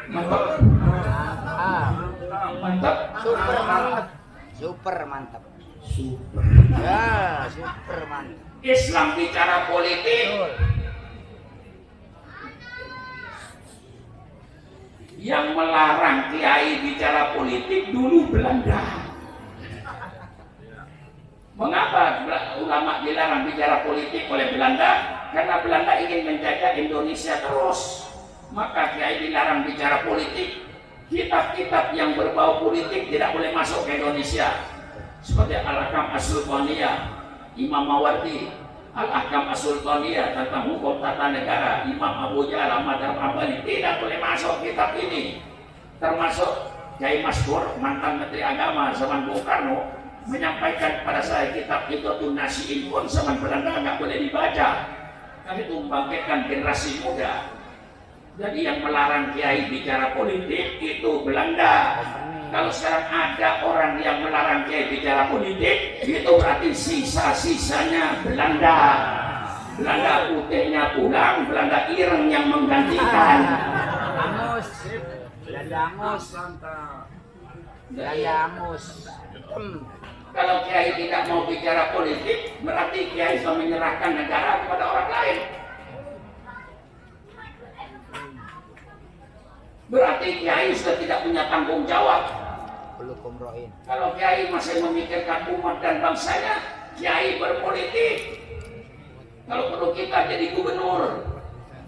Mantap. Mantap. Super mantap. Super mantap. Super. Ya, super mantap. Islam bicara politik. Yang melarang kiai bicara politik dulu Belanda. Mengapa ulama dilarang bicara politik oleh Belanda? Karena Belanda ingin menjaga Indonesia terus. Maka kiai dilarang bicara politik. Kitab-kitab yang berbau politik tidak boleh masuk ke Indonesia. Seperti Al-Ahkam As-Sultaniyah Imam Mawardi, Al-Ahkam As-Sultaniyah tentang hukum tata negara Imam Abu Ja'far Madzhab Hambali, tidak boleh masuk kitab ini. Termasuk Kiai Maskur, mantan Menteri Agama zaman Bung Karno, menyampaikan kepada saya kitab itu Nasiin pun zaman Belanda nggak boleh dibaca. Kan itu membangkitkan generasi muda. Jadi yang melarang kiai bicara politik itu Belanda. Kalau sekarang ada orang yang melarang kiai bicara politik, itu berarti sisa-sisanya Belanda. Belanda putihnya pulang, Belanda ireng yang menggantikan. Angus. Belanda Angus. Belanda Angus. Kalau kiai tidak mau bicara politik, berarti kiai sudah menyerahkan negara kepada orang lain. Berarti kiai sudah tidak punya tanggung jawab. Kalau kiai masih memikirkan umat dan bangsanya, kiai berpolitik. Kalau perlu kita jadi gubernur,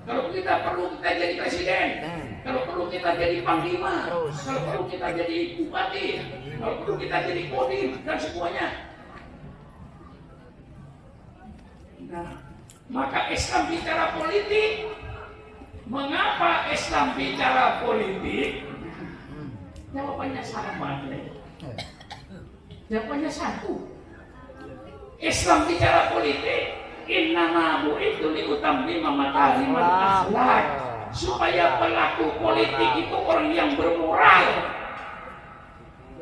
kalau perlu kita jadi presiden, kalau perlu kita jadi panglima, kalau perlu kita jadi bupati, kalau perlu kita jadi kodim dan semuanya. Nah, maka Islam bicara politik. Mengapa Islam bicara politik? Jawabannya sama. Jawabannya satu. Islam bicara politik, innama bu'ithu liutammima makarimal akhlaq, supaya pelaku politik itu orang yang bermoral.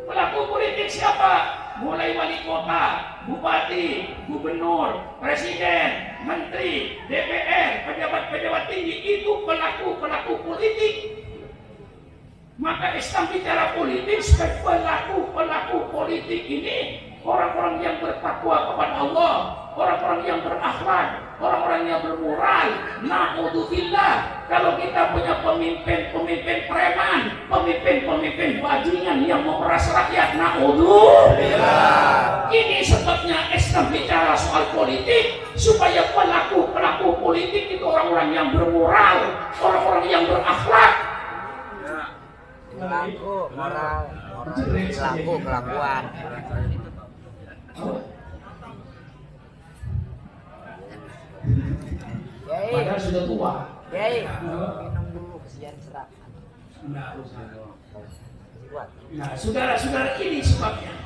Pelaku politik siapa? Mulai wali kota, bupati, gubernur, presiden, menteri, DPR, pejabat-pejabat tinggi, itu pelaku politik. Maka Islam bicara politik sebagai pelaku politik ini orang-orang yang bertakwa kepada Allah, orang-orang yang berakhlak, orang-orang yang bermoral. Na'udzubillah, kalau kita punya pemimpin preman, pemimpin bajingan yang memeras rakyat, na'udzubillah. Ini sebabnya Islam bicara soal politik, supaya pelaku politik itu orang-orang yang bermoral, orang-orang yang berakhlak. Kelakuan. Padahal sudah tua. Minum dulu kesian serat. Nah, saudara-saudara, ini sebabnya.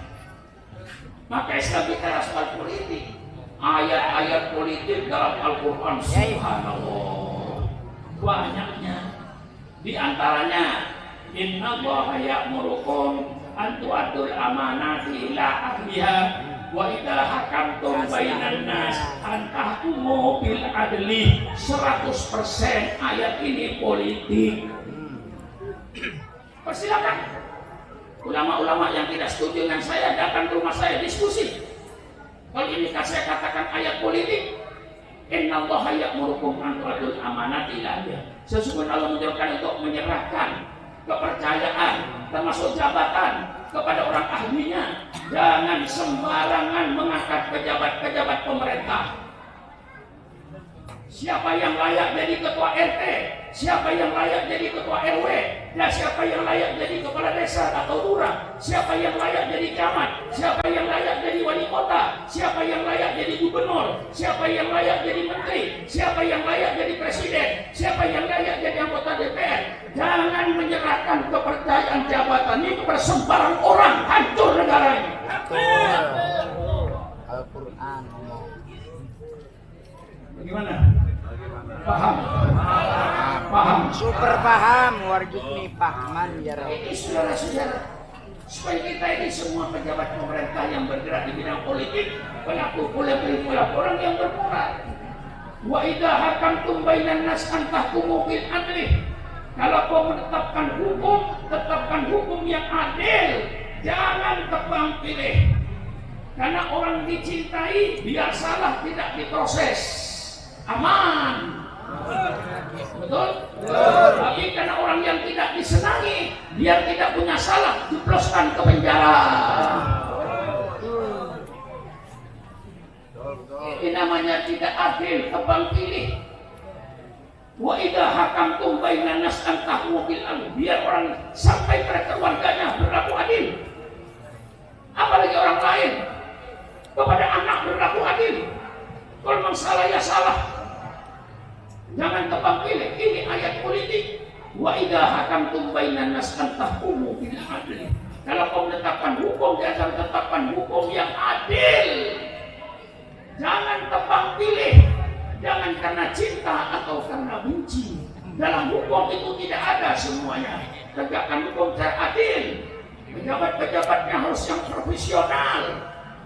Maka Islam bicara soal politik. Ayat-ayat politik dalam Al-Quran, subhanallah, banyaknya. Di antaranya, innallaha ya'murukum an tu'addul amanati ila ahliha wa idza hakamtum bainan nas an tahkumu bil adli. 100% ayat ini politik. Persilakan ulama-ulama yang tidak setuju dengan saya datang ke rumah saya diskusi. Kalau ini saya katakan ayat politik, innallaha ya'murukum an tu'addul amanati ila ahliha. Sesungguhnya Allah menunjukkan untuk menyerahkan kepercayaan termasuk jabatan kepada orang ahlinya. Jangan sembarangan mengangkat pejabat-pejabat pemerintah. Siapa yang layak jadi ketua RT, siapa yang layak jadi ketua RW, dan siapa yang layak jadi kepala desa atau lurah, siapa yang layak jadi camat, siapa yang layak jadi wali kota, siapa yang layak jadi gubernur, siapa yang layak jadi menteri, siapa yang layak jadi presiden, siapa yang layak jadi anggota DPR. Jangan menyerahkan kepercayaan jabatan ini kepada sembarang orang, hancur negara ini. Al-Quran. Bagaimana? Paham? Paham? Super paham, warjibni pahman ya Rabbi. Itu saudara-saudara, supaya kita ini semua pejabat pemerintah yang bergerak di bidang politik, pelaku orang yang bermoral. Wa idza hakamtum bainan nas an tahkumu bil adli. Kalau kau menetapkan hukum, tetapkan hukum yang adil. Jangan tebang pilih. Karena orang dicintai, biar salah tidak diproses. Aman. Betul? Tapi karena orang yang tidak disenangi, biar tidak punya salah, diploskan ke penjara. Ini namanya tidak adil, tebang pilih. Wa idza hakamtum bainan nas an tahkumu bil adl, biar orang sampai pada keluarganya berlaku adil. Apalagi orang lain, kepada anak berlaku adil. Kalau memang salah ya salah. Jangan tebang pilih. Ini ayat politik. Wa idza hakamtum bainan nas an tahkumu bil adl. Kalau kau menetapkan hukum, dia akan tetapkan hukum yang adil. Jangan tebang pilih. Jangan karena cinta atau karena benci. Dalam hukum itu tidak ada semuanya. Tegakkan hukum secara adil. Pejabat-pejabatnya harus yang profesional,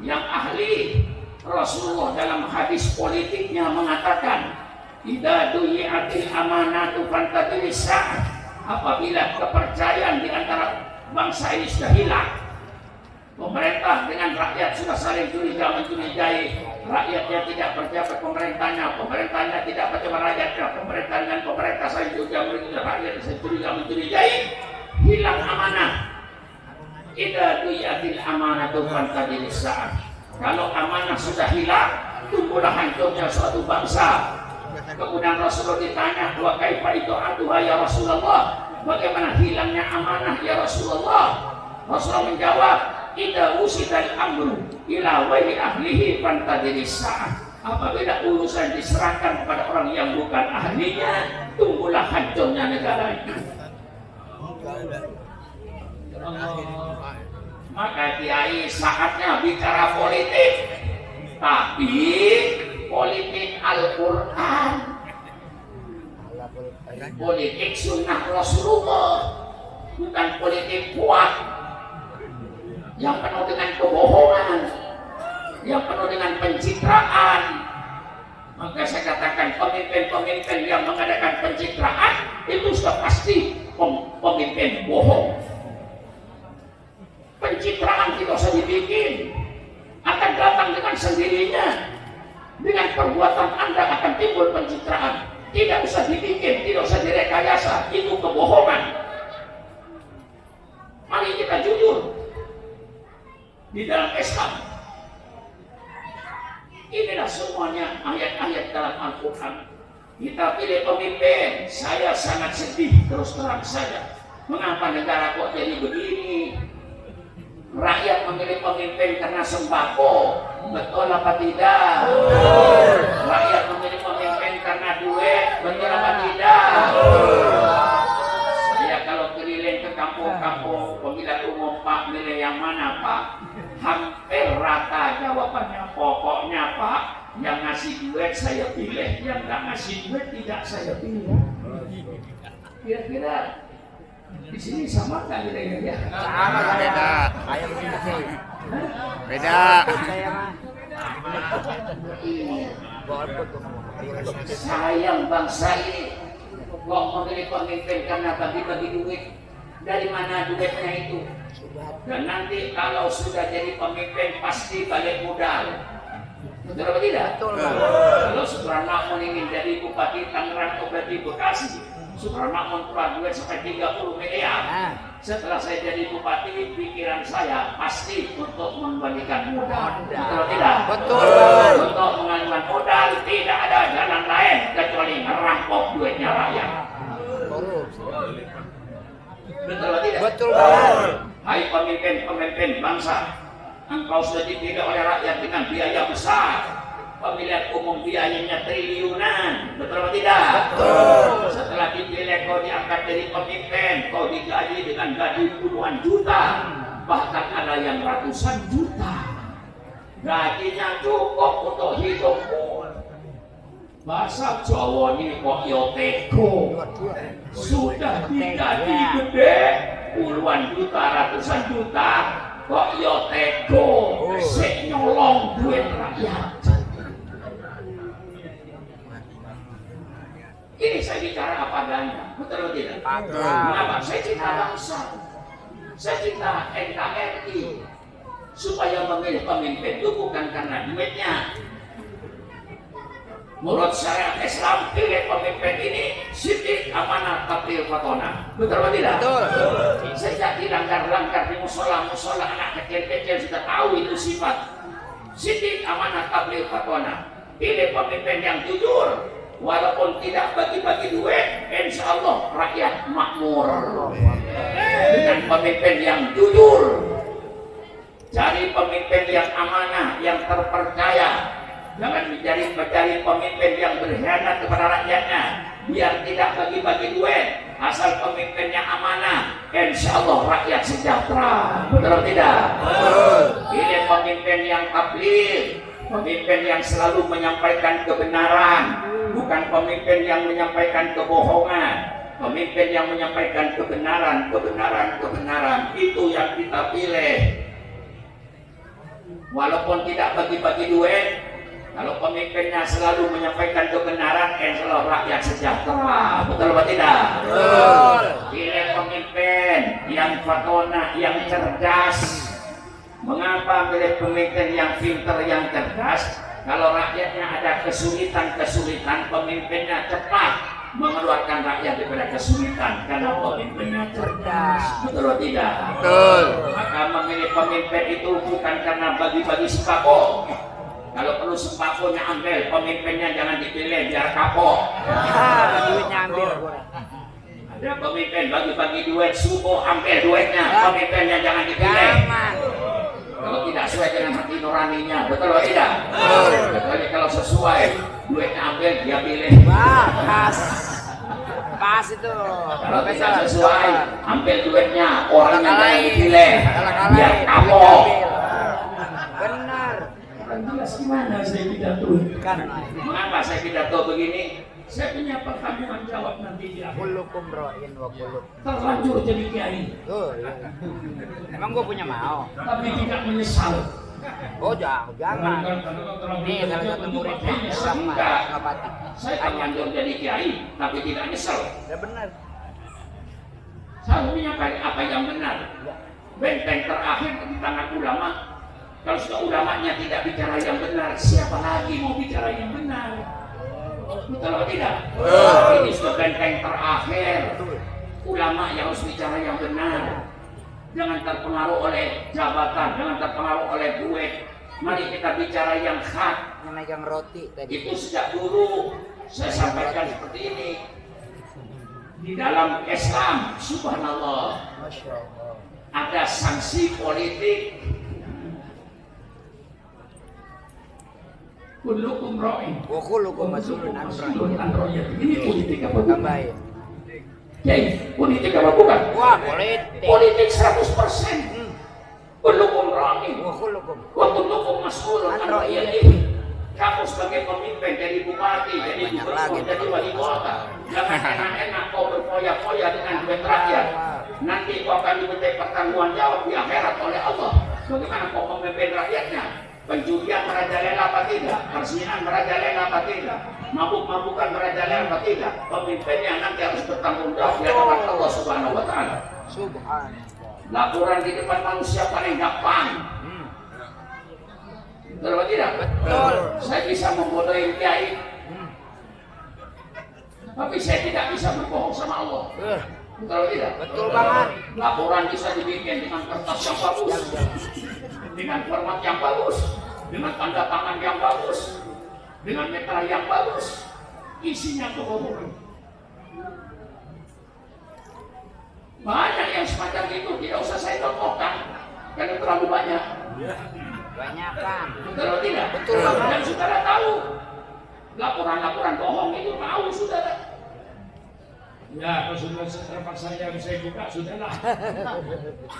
yang ahli. Rasulullah dalam hadis politiknya mengatakan, idza duyi'atil amanatu fantadhiris sa'ah. Apabila kepercayaan di antara bangsa ini sudah hilang, pemerintah dengan rakyat sudah saling curiga-mencurigai, rakyatnya tidak percaya pada pemerintahnya, pemerintahnya tidak percaya pada rakyatnya, pemerintah dengan pemerintah saling curiga-mencurigai, rakyat saling curiga-mencurigai, hilang amanah. Idza duyi'atil amanatu fantadhiris sa'ah. Kalau amanah sudah hilang, tumbuhlah hancurnya suatu bangsa. Kemudian Rasulullah ditanya, wa kaifa itu atuha ya Rasulullah? Bagaimana hilangnya amanah ya Rasulullah? Rasulullah menjawab, idza wusidal amru ila ghairi ahlihi fantadhiris sa'ah. Apabila urusan diserahkan kepada orang yang bukan ahlinya, tunggulah hancurnya negara itu. Maka kiai saatnya bicara politik, tapi politik Al-Quran, politik sunnah Rasulullah, bukan politik kuat yang penuh dengan kebohongan, yang penuh dengan pencitraan. Maka saya katakan pemimpin-pemimpin yang mengadakan pencitraan itu sudah pasti pemimpin bohong. Pencitraan tidak usah dibikin, akan datang dengan sendirinya. Dengan perbuatan Anda akan timbul pencitraan. Tidak usah dibikin, tidak usah direkayasa, itu kebohongan. Mari kita jujur di dalam Islam. Inilah semuanya ayat-ayat dalam Al-Quran. Kita pilih pemimpin, saya sangat sedih terus terang saja. Mengapa negara kok jadi begini? Rakyat memilih pemimpin karena sembako, betul apa tidak? Rakyat memilih pemimpin karena duit, betul apa tidak? Saya kalau keliling ke kampung-kampung pemilihan umum, Pak, milih yang mana Pak? Hampir rata jawabannya, pokoknya Pak, yang ngasih duit saya pilih, yang nggak ngasih duit tidak saya pilih. Kira-kira di sini sama nggak kira-kira? Sama, Beda. Ayam kecil. Beda. Saya mah. Sayang bangsa ini kok memilih pemimpin karena bagi-bagi duit. Dari mana duitnya itu? Dan nanti kalau sudah jadi pemimpin pasti balik modal. Betul apa tidak? Betul. Kalau Sukarno ingin jadi Bupati Tangerang atau Bupati Bekasi, Sukarno keluar duit sampai 30 miliar. Setelah saya jadi bupati, pikiran saya pasti untuk mengembalikan modal. Betul atau tidak? Betul. Untuk mengembalikan modal tidak ada jalan lain kecuali merampok duitnya rakyat. Betul atau tidak? Betul banget. Hai pemimpin-pemimpin bangsa, engkau sudah dipilih oleh rakyat dengan biaya pemilihan umum biayanya triliunan, betul atau tidak? Betul. Setelah dipilih kau diangkat jadi pemimpin, kau digaji dengan gaji puluhan juta, bahkan ada yang ratusan juta. Gajinya cukup untuk hidupmu. Bahasa Jawa ini kok yo tego. Sudah digaji gede puluhan juta, ratusan juta, kok yo tego, sik nyolong duit rakyat. Ini saya bicara apa adanya, betul atau tidak? Kenapa? Saya cinta bangsa, saya cinta NKRI, supaya memilih pemimpin itu bukan karena duitnya. Menurut syariat Islam, pilih pemimpin ini sidik, amanah, taklil, fatona. Betul atau tidak? Betul. Sejak dilanggar-langgar di musola-musola, anak kecil-kecil sudah tahu itu sifat sidik, amanah, taklil, fatona. Pilih pemimpin yang jujur, walaupun tidak bagi-bagi duit, insya Allah rakyat makmur. Dengan pemimpin yang jujur, cari pemimpin yang amanah, yang terpercaya. Jangan mencari pemimpin yang berkhianat kepada rakyatnya, biar tidak bagi-bagi duit. Asal pemimpinnya amanah, insya Allah rakyat sejahtera. Betul atau tidak? Pilih pemimpin yang tabligh, pemimpin yang selalu menyampaikan kebenaran, bukan pemimpin yang menyampaikan kebohongan. Pemimpin yang menyampaikan kebenaran, itu yang kita pilih. Walaupun tidak bagi-bagi duit, kalau pemimpinnya selalu menyampaikan kebenaran, insya Allah rakyat sejahtera. Betul atau tidak? Betul. Pilih pemimpin yang fatona, yang cerdas. Mengapa pilih pemimpin yang pintar, yang cerdas? Kalau rakyatnya ada kesulitan, pemimpinnya cepat mengeluarkan rakyat daripada kesulitan karena pemimpinnya cerdas. Betul atau tidak? Betul. Maka memilih pemimpin itu bukan karena bagi-bagi sembako. Kalau perlu sembakonya ambil, pemimpinnya jangan dipilih biar kapok. Duitnya ambil. Ada pemimpin bagi-bagi duit, subuh ambil duitnya, pemimpinnya jangan dipilih. Jangan. Kalau tidak sesuai dengan hati nuraninya, betul atau tidak? Kecuali kalau sesuai, duitnya ambil, dia pilih. Wah, pas itu. Kalau tidak sesuai, ambil duitnya, orangnya jangan dipilih, Kalah-kalah. biar kapok. Benar. Jelas gimana saya pidato? Kan. Mengapa saya pidato begini? Saya punya pertanggungan jawab nanti di akhir. Kulukum ro'in wa kuluk. Terlanjur jadi kiai, Oh iya. Emang gue punya mau. tapi tidak menyesal. Oh jangan. Nih salah satu muridnya Rahmat Ngapati. Saya terlanjur jadi kiai, tapi tidak nyesal. Ya benar. Saya menyampaikan apa yang benar. Benteng terakhir di tangan ulama. Kalau sudah ulamanya tidak bicara yang benar, siapa lagi mau bicara yang benar? Betul atau tidak? Ini sudah benteng terakhir. Ulama yang harus bicara yang benar. Jangan terpengaruh oleh jabatan, jangan terpengaruh oleh duit. Mari kita bicara yang hak. Yang megang roti tadi. Itu sejak dulu saya sampaikan seperti ini. Di dalam Islam, subhanallah, Masya Allah. ada sanksi politik. Kullukum ra'in Wa kulukum mas'ulun an ra'iyati. Ini politik apa bukan? Tambahin. Kiai, politik apa bukan? Wah, politik. Politik 100%. Kullukum ra'in Wa kulukum. wa kullukum mas'ulun an An ra'iyati. Kamu sebagai pemimpin, jadi bupati, jadi Banyak gubernur, lagi. jadi wali kota, jangan enak-enak kau berfoya-foya dengan duit rakyat. Nanti kau akan dimintai pertanggungan jawab di akhirat oleh Allah. Bagaimana kau memimpin rakyatnya? Penjurian merajalela apa tidak? Perzinahan merajalela apa tidak? Mabuk-mabukan merajalela apa tidak? Pemimpinnya nanti harus bertanggung jawab di hadapan Allah Subhanahu wa taala. Subhanallah. Laporan di depan manusia paling gampang. Betul atau tidak? Betul. Saya bisa membodohi kiai, tapi saya tidak bisa berbohong sama Allah. Betul atau tidak? Betul banget. Laporan bisa dibikin dengan kertas yang bagus, dengan format yang bagus, dengan tanda tangan yang bagus, dengan meter yang bagus, isinya kebohongan. Banyak yang semacam itu, tidak usah saya contohkan karena terlalu banyak. Kebanyakan. Betul atau tidak? Betul, Bapak. Dan saudara tahu laporan-laporan bohong itu tahu saudara. Ya, kalau sudah terpaksa yang saya buka, sudahlah.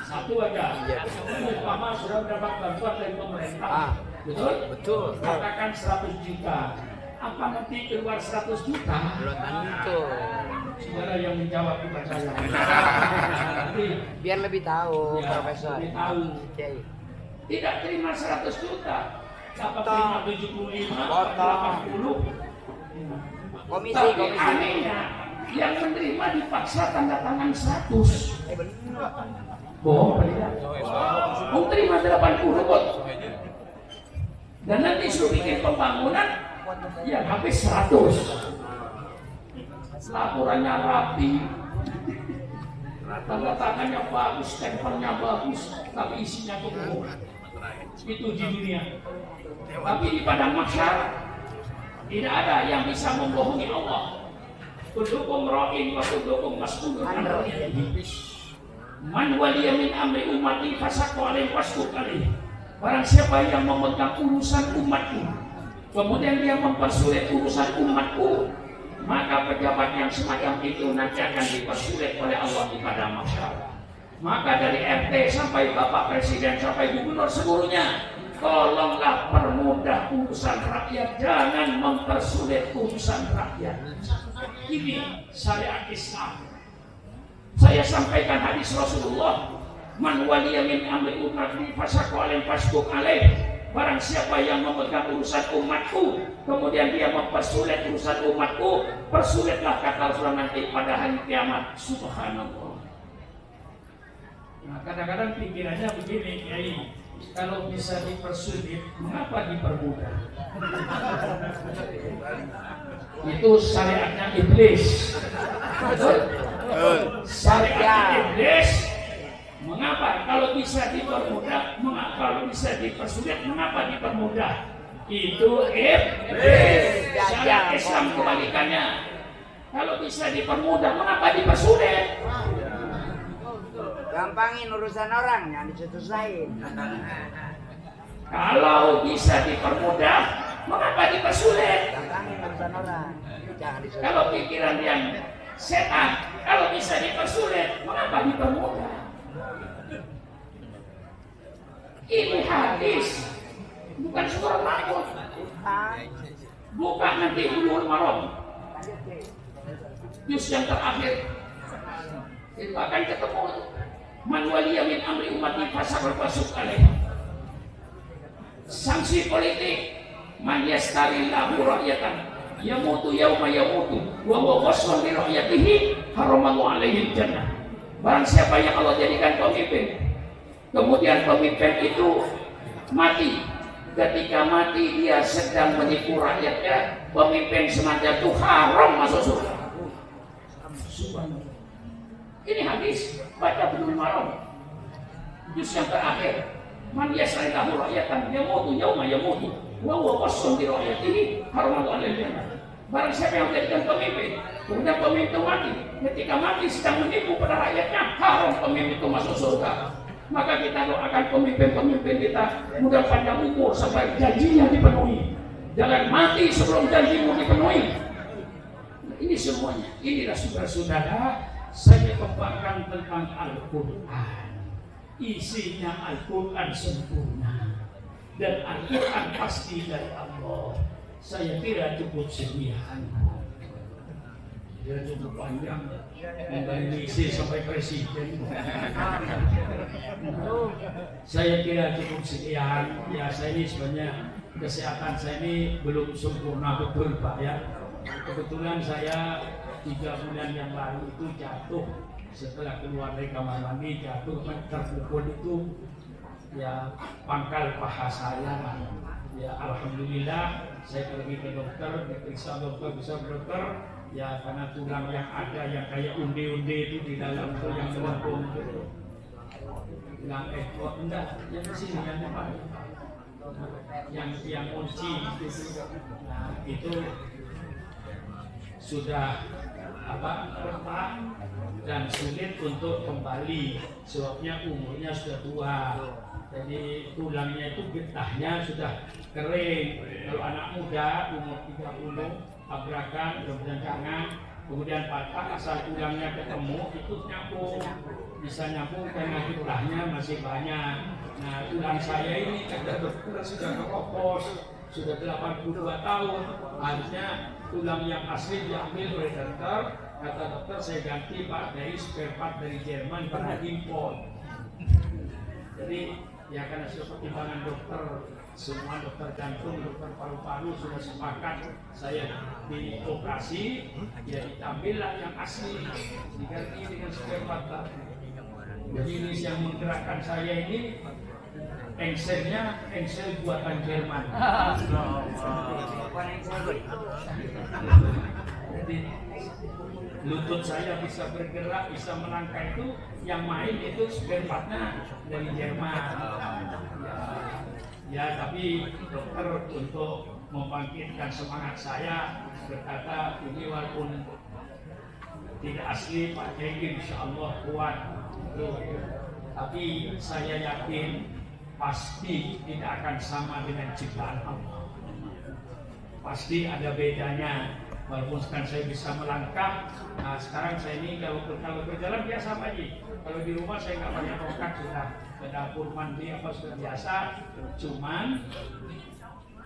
Satu aja. Pertama sudah mendapat bantuan dari pemerintah. Betul? Betul. Katakan 100 juta. Apa nanti keluar 100 juta? Belum tentu. Saudara yang menjawab bukan saya. Biar lebih tahu, Ya, Profesor. lebih tahu. Kiai. Tidak terima 100 juta. Dapat terima 75, Potong. 80. Komisi, Tapi komisi. anehnya, yang menerima dipaksa tanda tangan 100. Benar. Bohong apa tidak? Mau terima 80 kok. Dan nanti suruh bikin pembangunan yang habis 100. Laporannya rapi, tanda tangannya bagus, stempelnya bagus, tapi isinya kebohongan. Itu di dunia. Tapi di padang mahsyar tidak ada yang bisa membohongi Allah. Kullukum ra'in wa kullukum mas'ulun an ra'iyatihi. Man waliya min amri ummati fasaqqa alaihi wasqut alaihi. Barang siapa yang memegang urusan umatku, kemudian dia mempersulit urusan umatku, maka pejabat yang semacam itu nanti akan dipersulit oleh Allah di padang mahsyar. Maka dari RT sampai Bapak Presiden sampai Gubernur seluruhnya, tolonglah permudah urusan rakyat, jangan mempersulit urusan rakyat. Ini syariat Islam. Saya sampaikan hadis Rasulullah, man waliya min amri ummati fasaqqa alaihi fasbuk alaih. Barang siapa yang memegang urusan umatku, kemudian dia mempersulit urusan umatku, persulitlah kata Rasulullah nanti pada hari kiamat. Subhanallah. Nah, kadang-kadang pikirannya begini, Kiai, kalau bisa dipersulit, mengapa dipermudah? Itu syariatnya iblis. Syariatnya iblis. Mengapa kalau bisa dipermudah, mengapa kalau bisa dipersulit, mengapa dipermudah? Itu iblis. Syariat Islam kebalikannya. Kalau bisa dipermudah, mengapa dipersulit? Gampangin urusan orang, yang disusahin. Kalau bisa dipermudah, mengapa dipersulit? Gampangin urusan orang, jangan disusahin. Kalau pikiran yang setan, kalau bisa dipersulit, mengapa dipermudah? Ini hadis, bukan surah Al-Qur'an. Buka nanti Bulughul Maram, juz yang terakhir. Itu akan ketemu. Man waliya min amri ummati fasaqqa fasuk alaihi. Sanksi politik, man yastari lahu rakyatan yamutu yauma yamutu wa huwa wasfun li rakyatihi haramallahu alaihi jannah. Barang siapa yang Allah jadikan pemimpin, kemudian pemimpin itu mati, ketika mati dia sedang menipu rakyatnya, pemimpin semacam itu haram masuk surga. Subhanallah. Ini hadis, baca Bulughul Maram, juz yang terakhir. Man yasri lahu rakyatan yamutu yauma yamutu wa huwa wasfun li rakyatihi haramallahu alaihi jannah. Barang siapa yang menjadikan pemimpin, kemudian pemimpin mati, ketika mati sedang menipu pada rakyatnya, haram pemimpin itu masuk surga. Maka kita doakan pemimpin-pemimpin kita mudah panjang umur sampai janjinya dipenuhi. Jangan mati sebelum janjimu dipenuhi. Nah, ini semuanya. Inilah saudara-saudara, saya kembangkan tentang Al-Quran. Isinya Al-Quran sempurna, dan Al-Quran pasti dari Allah. Saya kira cukup sekian. Dia cukup panjang, dari isi sampai presiden. Saya kira cukup sekian. Ya, saya ini sebenarnya kesehatan saya ini belum sempurna betul, Pak, ya. Kebetulan saya 3 bulan yang lalu itu jatuh, setelah keluar dari kamar mandi jatuh, terpukul itu ya pangkal paha saya. Ya alhamdulillah saya pergi ke dokter, diperiksa dokter, ya karena tulang yang ada yang kayak undi-undi itu di dalam itu yang melengkung itu, tulang ekor enggak, yang di sini yang apa? Yang kunci itu, nah itu sudah retak dan sulit untuk kembali sebabnya umurnya sudah tua. Jadi tulangnya itu getahnya sudah kering. Kalau anak muda umur 30 tabrakan, kemudian jangan, kemudian patah asal tulangnya ketemu itu nyambung, bisa nyambung karena getahnya masih banyak. Nah tulang saya ini kata dokter sudah keropos, sudah 82 tahun, harusnya tulang yang asli diambil oleh dokter. Kata dokter saya ganti Pak dari spare part dari Jerman karena impor. Jadi ya karena sudah pertimbangan dokter, semua dokter jantung, dokter paru-paru sudah sepakat saya dioperasi, ya diambillah yang asli, diganti dengan spare part. Jadi ini yang menggerakkan saya ini engselnya engsel buatan Jerman. Jadi lutut saya bisa bergerak, bisa melangkah itu yang main itu spare partnya dari Jerman. Ya tapi dokter untuk membangkitkan semangat saya berkata ini walaupun tidak asli Pak Kiai insya Allah kuat. Tapi saya yakin pasti tidak akan sama dengan ciptaan Allah. Pasti ada bedanya. Walaupun sekarang saya bisa melangkah, nah sekarang saya ini kalau berjalan biasa aja. Kalau di rumah saya nggak banyak tongkat, sudah ke dapur mandi apa sudah biasa. Cuman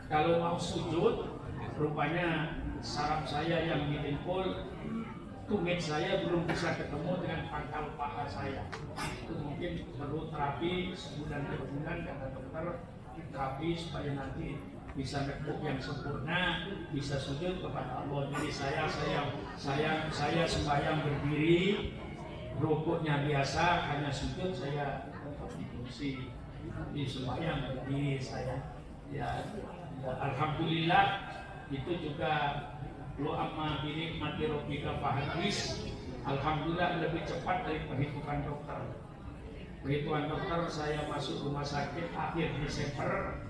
kalau mau sujud, rupanya saraf saya yang didengkul, tumit saya belum bisa ketemu dengan pangkal paha saya. Itu mungkin perlu terapi sebulan 2 bulan kata dokter, terapi supaya nanti bisa nekuk yang sempurna, bisa sujud kepada Allah. Jadi saya sembahyang berdiri, rukuknya biasa, hanya sujud saya tetap di kursi. Di sembahyang berdiri saya. Ya, alhamdulillah itu juga lu amma binikmati rabbika fahaddis. Alhamdulillah lebih cepat dari perhitungan dokter. Perhitungan dokter saya masuk rumah sakit akhir Desember.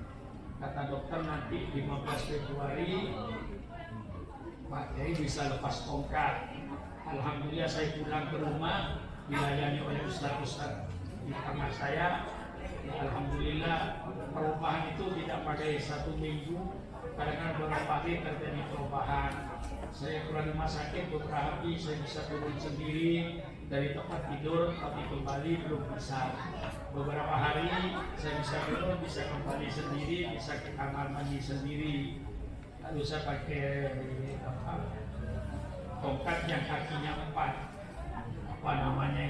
Kata dokter nanti 15 Februari Pak Kiai bisa lepas tongkat. Alhamdulillah saya pulang ke rumah dilayani oleh ustaz-ustaz di kamar saya. Ya, alhamdulillah perubahan itu tidak pakai 1 minggu, kadang-kadang beberapa hari terjadi perubahan. Saya keluar rumah sakit beberapa hari saya bisa turun sendiri dari tempat tidur, tapi kembali belum bisa. Beberapa hari saya bisa turun, bisa kembali sendiri, bisa ke kamar mandi sendiri. Lalu saya pakai tongkat yang kakinya 4, apa namanya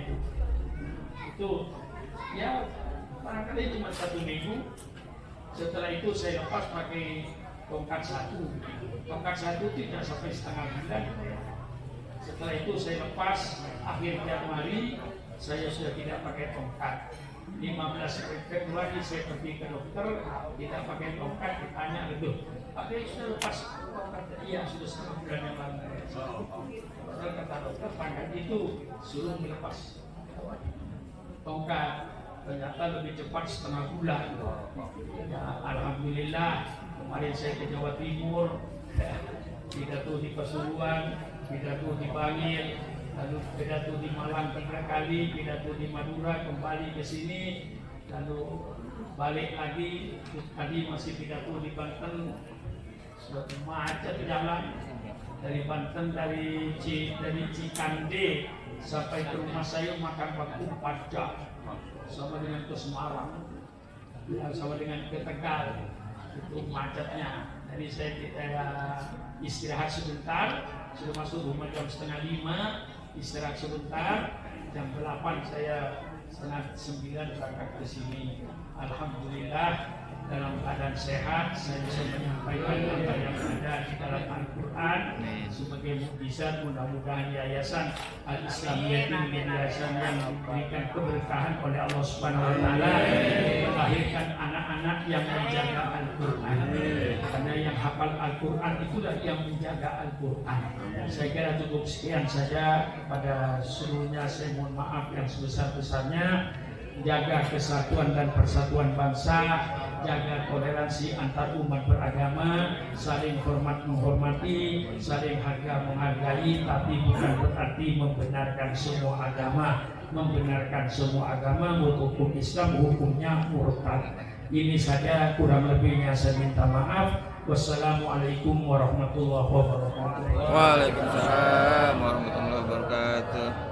itu ya barangkali cuma 1 minggu. Setelah itu saya lepas pakai tongkat 1. Tongkat 1 tidak sampai setengah bulan. Setelah itu saya lepas akhir Januari, saya sudah tidak pakai tongkat. 15 Februari saya pergi ke dokter, tidak pakai tongkat, ditanya itu, Pak Kiai sudah lepas tongkat? Iya, sudah setengah bulan yang lalu. Padahal kata dokter tongkat itu suruh melepas tongkat, ternyata lebih cepat setengah bulan. Ya, alhamdulillah kemarin saya ke Jawa Timur, pidato di Pasuruan, pidato di Bangil, lalu pidato di Malang 3 kali, pidato di Madura, kembali ke sini, lalu balik lagi, tadi masih pidato di Banten, sudah macet jalan dari Banten, dari Cikande sampai ke rumah saya makan waktu 4 jam, sama dengan ke Semarang, sama dengan ke Tegal, itu macetnya. Jadi saya istirahat sebentar, sudah masuk rumah jam setengah 5, istirahat sebentar, jam 8 saya setengah 9 berangkat ke sini. Alhamdulillah dalam keadaan sehat, saya bisa menyampaikan apa yang ada di dalam Al-Quran sebagai mukjizat. Mudah-mudahan yayasan Al-Islamiyah ini yayasan yang diberikan keberkahan oleh Allah Subhanahu Wa Taala, melahirkan anak-anak yang menjaga Al-Quran. Karena yang hafal Al-Quran itulah yang menjaga Al-Quran. Saya kira cukup sekian saja. Kepada seluruhnya saya mohon maaf yang sebesar-besarnya. jaga kesatuan dan persatuan bangsa, jaga toleransi antar umat beragama, saling hormat menghormati, saling harga menghargai, tapi bukan berarti membenarkan semua agama. Membenarkan semua agama, hukum Islam hukumnya murtad. Ini saja, kurang lebihnya saya minta maaf. Wassalamualaikum warahmatullahi wabarakatuh. Waalaikumsalam warahmatullahi wabarakatuh.